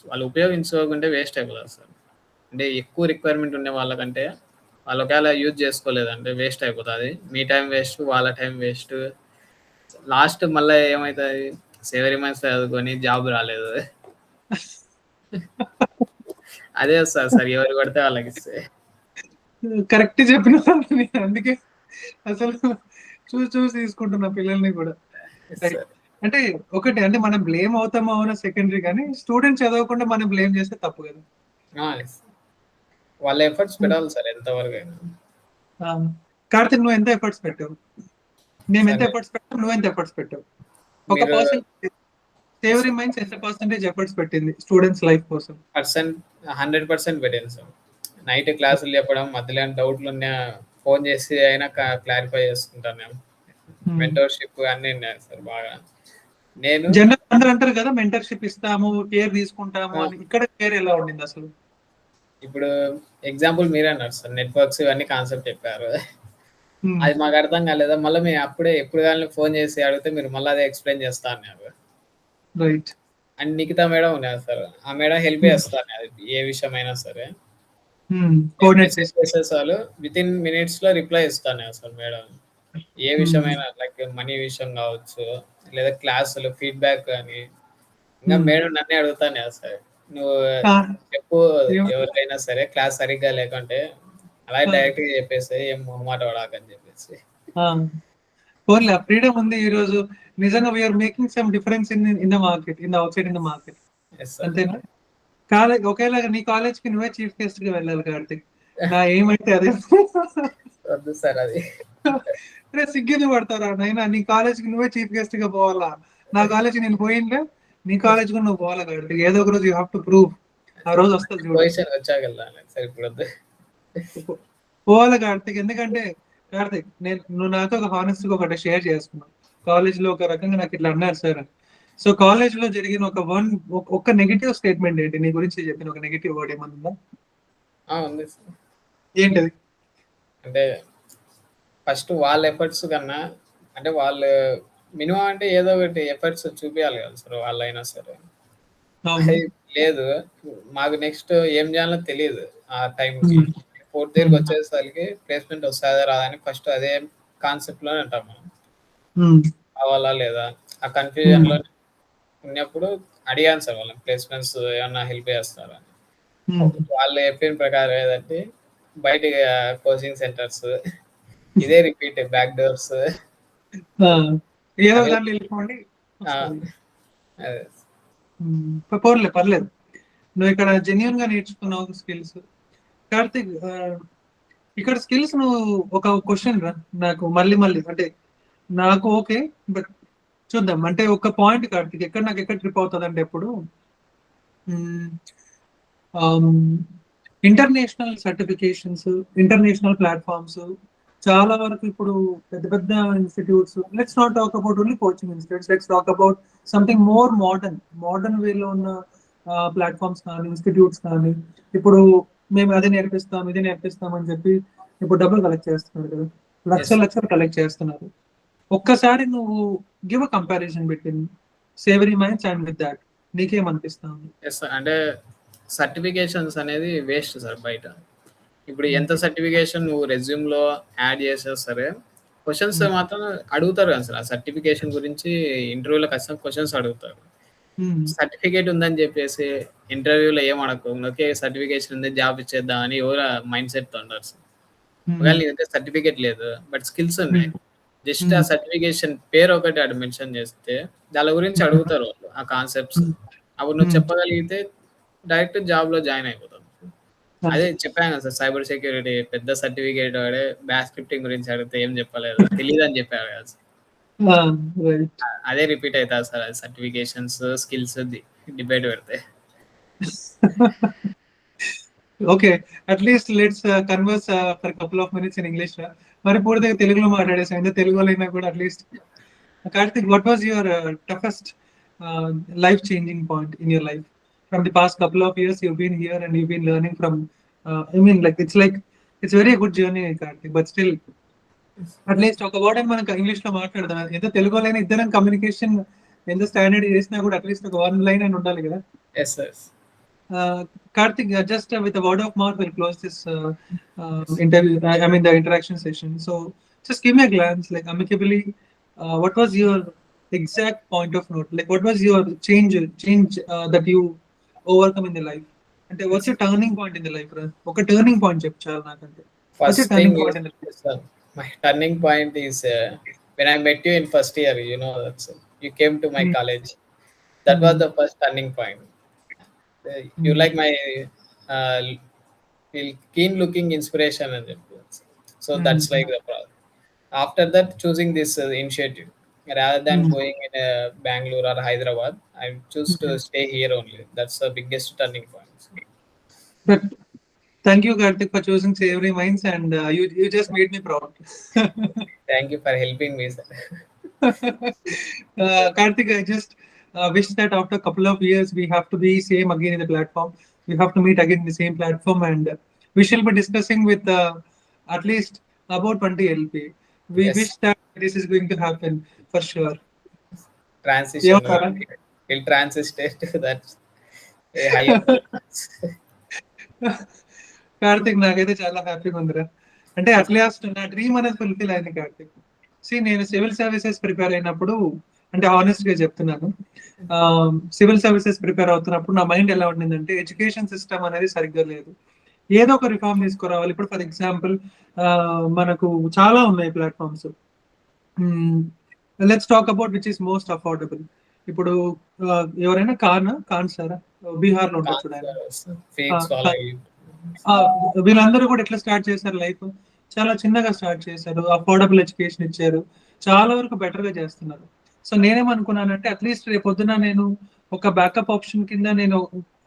వాళ్ళు ఉపయోగించుకోకుంటే వేస్ట్ అయిపోతది సార్. అంటే ఎక్కువ రిక్వైర్మెంట్ ఉండే వాళ్ళకంటే వాళ్ళు ఒకవేళ యూజ్ చేసుకోలేదంటే వేస్ట్ అయిపోతది. మీ టైం వేస్ట్, వాళ్ళ టైం వేస్ట్. లాస్ట్ మళ్ళా ఏమైతది? సేవరీ మైన్స్ చదువుకొని జాబ్ రాలేదు. అదే వస్తది సార్ ఎవరు పడితే వాళ్ళకిస్తే. కరెక్ట్ చెప్పినావు. నేను అందుకే అసలు చూసి చూసి తీసుకుంటున్నా పిల్లల్ని కూడా. Yes right. సార్. అంటే ఒకటి అంటే మనం బ్లేమ్ అవుతామో అవునో సెకండరీ కానీ స్టూడెంట్ చదవకుండా మనం బ్లేమ్ చేస్తే తప్పు కదా. యెస్. వాళ్ళ ఎఫర్ట్స్ పెట్టాలి సార్ ఎంతవరకైనా. ఆ, కార్తిక్ నువ్వు ఎంత ఎఫర్ట్స్ పెట్టావు? మేము ఎంత సార్ ఎఫర్ట్స్ పెట్టావు, నువ్వు ఎంత ఎఫర్ట్స్ పెట్టావు? ఒక మీరు పర్సన్ సేవరీ మైండ్స్ ఎంత పర్సెంటేజ్ ఎఫర్ట్స్ పెట్టింది స్టూడెంట్స్ లైఫ్ కోసం? 100% పెట్టాను సార్. నైట్ క్లాసులు చెప్పడం, మధ్యలో ఏమైనా డౌట్లున్నా ఫోన్ చేసి అయినా క్లారిఫై చేసుకుంటాను నేను. మెంటర్‌షిప్ అన్నీ ఉన్నాయి సార్ బాగా. నేను జనరల్ అందరూ అంటారు కదా మెంటర్షిప్ ఇస్తాము, కేర్ తీసుకుంటాము ఆ! అని. ఇక్కడ కేర్ ఎలా ఉండింది అసలు? ఇప్పుడు ఎగ్జాంపుల్ మీరే అన్నారు సార్. నెట్‌వర్క్స్ ఇవన్నీ కాన్సెప్ట్ చెప్పారు. అది మాకు అర్థం కాలేదా? మళ్ళా మేము అప్పుడే ఎప్పుడు గాని ఫోన్ చేసి అడిగితే మీరు మళ్ళీ అదే ఎక్స్‌ప్లెయిన్ చేస్తా అన్నారు. రైట్. అండ్ నిఖితా మేడం ఉన్నారు సార్. ఆ మేడం హెల్ప్ చేస్తా అన్నది. ఏ విషయమైనా సరే. నేను కోఆర్డినేట్ మెసేజ్ చేసి. చేస్తే చాలు వితిన్ మినిట్స్‌లో రిప్లై ఇస్తాను అసలు మేడం. ఏ విషయమైనా లైక్ మనీ విషయం కావచ్చు, లేదా క్లాసులు ఫీడ్‌బ్యాక్ గాని, ఇంకా మేడం నన్నే అడుగుతానే సార్. నువ్వు చెప్పు ఎవరికైనా సరే క్లాస్ సరిగ్గా లేకుంటే అలాగే డైరెక్ట్‌గా చెప్పేసేయి. ఏం మొహమాట పడకని చెప్పేసి. పోన్లే ఫ్రీడమ్ ఉంది ఈ రోజు. నిజంగా we're making some difference in the market, in the outside in the market. Yes sir. అంతేనా? కాలేజ్ ఒకేలాగా నీ కాలేజ్ కి నువ్వే చీఫ్ గెస్ట్ గా వెళ్ళాలి కార్తిక్. నా ఏమైతే అదే. వద్దు సార్ అది. రే సిగ్గుది పడతారా నైనా? నీ కాలేజ్ కి నువ్వే చీఫ్ గెస్ట్ గా పోవాలా? నా కాలేజ్ నేను పోయిండే, నీ కాలేజ్ కు నువ్వు పోవాలా కార్తిక్? ఏదో ఒక రోజు యూ హావ్ టు ప్రూవ్. ఆ రోజు వస్తుంది చూడు. పొజిషన్ వచ్చాక వెళ్దాంలే సార్ ఇప్పుడొద్దు. పోవాలి కార్తిక్. ఎందుకంటే కార్తిక్ నువ్వు నాతో ఒక హానెస్ట్ గా ఒకటి షేర్ చేసుకున్నావు. కాలేజ్ లో ఒక రకంగా నాకు ఇట్లా అన్నారు సార్ అని. సో కాలేజ్ లో జరిగిన ఒక నెగిటివ్ స్టేట్మెంట్ ఏంటి నీ గురించి చెప్పిన ఒక నెగిటివ్ వర్డ్ ఏమన్నా? ఉంది సార్. ఏంటది? అంటే ఫస్ట్ వాళ్ళ ఎఫర్ట్స్ కన్నా అంటే వాళ్ళు మినిమమ్ అంటే ఏదో ఒకటి ఎఫర్ట్స్ చూపియాలి కదా సార్ వాళ్ళైనా సరే. అవును. లేదు. మాకు నెక్స్ట్ ఏం చేయాలో తెలీదు ఆ టైంకి. ఫోర్త్ ఇయర్‌కి వచ్చేసరికి ప్లేస్‌మెంట్ వస్తదా రాదా అని ఫస్ట్ అదే కాన్సెప్ట్‌లోనే ఉంటాం మనం. కావాలా లేదా? ఆ కన్‌ఫ్యూజన్‌లో ఉన్నప్పుడు అడిగాను సార్ వాళ్ళని ప్లేస్‌మెంట్స్ ఏమన్నా హెల్ప్ చేస్తారా అని. వాళ్ళు చెప్పిన ప్రకారం ఏదంటే బయటికి కోచింగ్ సెంటర్స్ ఇదే రిపీట్ బ్యాక్ డోర్స్ ఏదో అవి దాంట్లో వెళ్ళిపోండి. ఆ! అదే. పోర్లే పర్లేదు. నువ్వు ఇక్కడ జెన్యూన్ గా నేర్చుకున్నావు స్కిల్స్. కార్తిక్, ఇక్కడ స్కిల్స్ నువ్వు ఒక క్వశ్చన్ రా నాకు మళ్ళీ మళ్ళీ అంటే నాకు ఓకే, బట్ చూద్దాం. అంటే ఒక పాయింట్ కార్తిక్ నాకు ఎక్కడ ట్రిప్ అవుతుంది అంటే ఎప్పుడు ఇంటర్నేషనల్ సర్టిఫికేషన్స్, ఇంటర్నేషనల్ ప్లాట్ఫామ్స్ చాలా వరకు ఇప్పుడు పెద్ద పెద్ద institutes, let's not talk about only coaching institutes, let's talk about something more modern వేలో ఉన్న ప్లాట్ఫామ్స్ కానీ ఇన్స్టిట్యూట్స్ కానీ ఇప్పుడు మేము అది నేర్పిస్తాం ఇది నేర్పిస్తాం అని చెప్పి ఇప్పుడు డబ్బులు కలెక్ట్ చేస్తున్నారు కదా, ఎస్. లక్షలు కలెక్ట్ చేస్తున్నారు. ఒక్కసారి నువ్వు give a comparison between savory minds and with that నీకేమనిపిస్తుంది? Yes sir. అంటే సర్టిఫికేషన్స్ అనేది వేస్ట్ సార్ బయట. ఇప్పుడు ఎంత సర్టిఫికేషన్ నువ్వు రెజ్యూమ్‌లో యాడ్ చేసినా సరే, క్వెషన్స్ మాత్రం అడుగుతారు కదా సార్. ఆ సర్టిఫికేషన్ గురించి ఇంటర్వ్యూలో ఖచ్చితంగా క్వెషన్స్ అడుగుతారు. సర్టిఫికేట్ ఉందని చెప్పేసి ఇంటర్వ్యూలో ఏం అడగకుండా ఓకే సర్టిఫికేషన్ ఉంది జాబ్ ఇచ్చేద్దాం అని ఎవరు మైండ్ సెట్‌తో ఉండరు సార్. ఒకవేళ నీ దగ్గర సర్టిఫికేట్ లేదు, బట్ స్కిల్స్ ఉన్నాయి. జస్ట్ ఆ సర్టిఫికేషన్ పేరు ఒకటి ఆడ మెన్షన్ చేస్తే దాని గురించి అడుగుతారు వాళ్ళు ఆ కాన్సెప్ట్స్. అప్పుడు నువ్వు చెప్పగలిగితే డైరెక్ట్ జాబ్‌లో జాయిన్ అయిపోతావు. అదే చెప్పాను కదా సార్ సైబర్ సెక్యూరిటీ పెద్ద సర్టిఫికేట్ వాడే బ్యాష్ స్క్రిప్టింగ్ గురించి అడిగితే ఏం చెప్పలేదు. తెలీదని చెప్పాడు కదా సార్. అదే రిపీట్ అయితది సార్. అది సర్టిఫికేషన్స్, స్కిల్స్ డిబేట్ పెడితే. Okay, at least let's converse for couple of minutes in English రా. మరి పూర్తిగా తెలుగులో మాట్లాడేసాం, ఇంకా తెలుగులో అయినా కూడా at least. Karthik, what was your toughest life changing point in your life from the past couple of years you've been here and you've been learning from I mean like it's very a good journey Karthik, but still at least ఒక word అని మనకు English లో మాట్లాడదాం. ఎంత తెలుగులో అయినా ఇద్దరం communication ఎంత స్టాండర్డ్ చేసినా కూడా అట్లీస్ట్ ఒక వన్ లైన్ అని ఉండాలి కదా. Yes yes. Karthik, just with a word of mouth, we'll close this interview. I mean, the interaction session. So, just give me a glance, like amicably, what was your exact point of note? Like, what was your change that you overcome in the life? And what's your turning point in the life? Okay, turning point, chepchalu nakante. What's your First turning thing point in the life? is my turning point is when I met you in first year. You know that you came to my college. That was the first turning point. You like my keen looking inspiration and so that's like the problem. After that, choosing this initiative rather than going in Bangalore or Hyderabad, I choose to stay here only. That's the biggest turning point. But thank you, Karthik, for choosing Savory Minds, and you just made me proud. Thank you for helping me, sir. Karthik, I just wish that after a couple of years we have to be same again in the platform. We have to meet again in the same platform, and we shall be discussing with at least about 20 LP. We Yes. wish that this is going to happen for sure. Transition. We'll transition to that higher. Karthik, నాకైతే చాలా హ్యాపీగా ఉందిరా. అంటే at least నా dream అనేది fulfil అయింది కార్తిక్. నేను civil services prepare అయినప్పుడు, అంటే ఆనెస్ట్ గా చెప్తున్నాను, సివిల్ సర్వీసెస్ ప్రిపేర్ అవుతున్నప్పుడు నా మైండ్ ఎలా ఉండిందంటే ఎడ్యుకేషన్ సిస్టమ్ అనేది సరిగ్గా లేదు, ఏదో ఒక రిఫార్మ్ తీసుకురావాలి. ఇప్పుడు ఫర్ ఎగ్జాంపుల్ మనకు చాలా ఉన్నాయి platforms. Let's talk about which is most affordable. ఇప్పుడు ఎవరైనా ఖాన్ సారా బీహార్ లో ఉంటారు చూడండి, వీళ్ళందరూ కూడా ఎట్లా స్టార్ట్ చేశారు లైఫ్? చాలా చిన్నగా స్టార్ట్ చేశారు, అఫోర్డబుల్ ఎడ్యుకేషన్ ఇచ్చారు, చాలా వరకు బెటర్ గా చేస్తున్నారు. సో నేనేమనుకున్నానంటే అట్లీస్ట్ రేపు పొద్దున నేను ఒక బ్యాకప్ ఆప్షన్ కింద నేను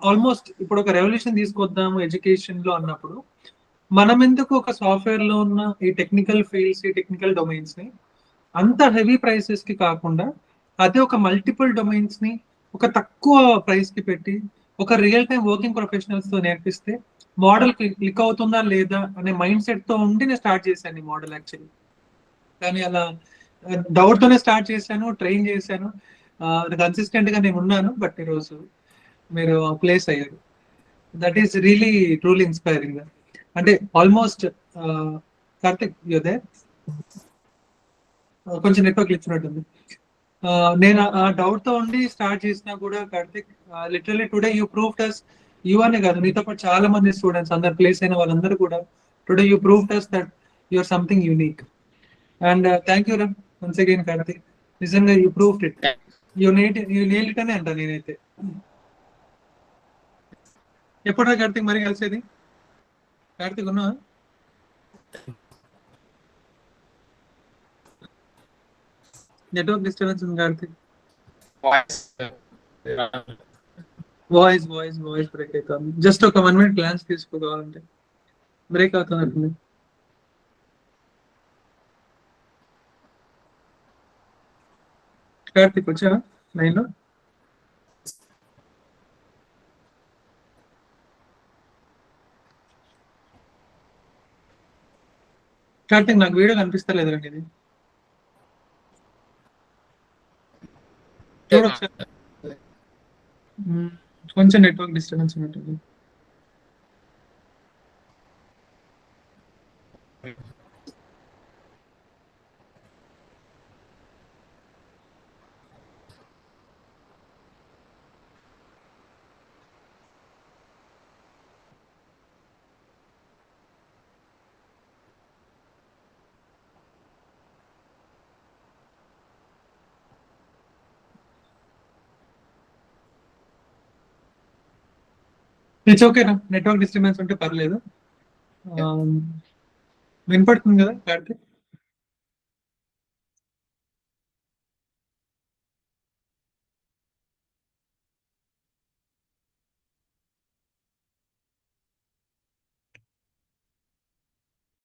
ఆల్మోస్ట్ ఇప్పుడు ఒక రెవల్యూషన్ తీసుకొద్దాము ఎడ్యుకేషన్ లో అన్నప్పుడు, మనం ఎందుకు ఒక సాఫ్ట్వేర్ లో ఉన్న ఈ టెక్నికల్ ఫీల్డ్స్, ఈ టెక్నికల్ డొమైన్స్ ని అంత హెవీ ప్రైసెస్ కి కాకుండా అదే ఒక మల్టిపుల్ డొమైన్స్ ని ఒక తక్కువ ప్రైస్ కి పెట్టి ఒక రియల్ టైం వర్కింగ్ ప్రొఫెషనల్స్ తో నేర్పిస్తే మోడల్ క్లిక్ అవుతుందా లేదా అనే మైండ్ సెట్ తో ఉండి నేను స్టార్ట్ చేశాను ఈ మోడల్ యాక్చువల్లీ. కానీ అలా డౌట్ తోనే స్టార్ట్ చేశాను, ట్రైన్ చేశాను, కన్సిస్టెంట్ గా నేను ఉన్నాను. బట్ ఈరోజు మీరు ప్లేస్ అయ్యారు. That is really truly inspiring. అంటే ఆల్మోస్ట్ కార్తిక్ యోదే కొంచెం నెట్వర్క్ ఇచ్చినట్టుంది. నేను ఆ డౌట్ తో ఉండి స్టార్ట్ చేసినా కూడా Karthik literally today you proved us, you అనే కాదు నీతో పాటు చాలా మంది స్టూడెంట్స్ అందరు ప్లేస్ అయిన వాళ్ళందరూ కూడా today you proved us that you're something unique. And thank you రమ్ వన్స్ అగైన్ కార్తిక్, నిజంగా you proved it. You nail it అనే అంట నేనైతే. ఎప్పుడా కార్తిక్ మరి కలిసేది? కార్తిక్ ఉన్నా? నెట్వర్క్ డిస్టర్బెన్స్ ఉంది కార్తిక్. వాయిస్ బ్రేక్ అవుతుంది. జస్ట్ ఒక 1 minute గ్లాన్స్ తీసుకోవాలంటే బ్రేక్ అవుతున్నట్టుంది. కార్తిక్ వచ్చా లైన్ లో? కార్తిక్ నాకు వీడియో కనిపిస్తలేదు రండి, ఇది చూడొచ్చా? కొంచెం నెట్వర్క్ డిస్టర్బెన్స్ ఉన్నట్టుంది. ఇట్స్ ఓకేనా, నెట్వర్క్ డిస్టర్బెన్స్ ఉంటే పర్లేదు. వినపడుతుంది కదా కార్తిక్?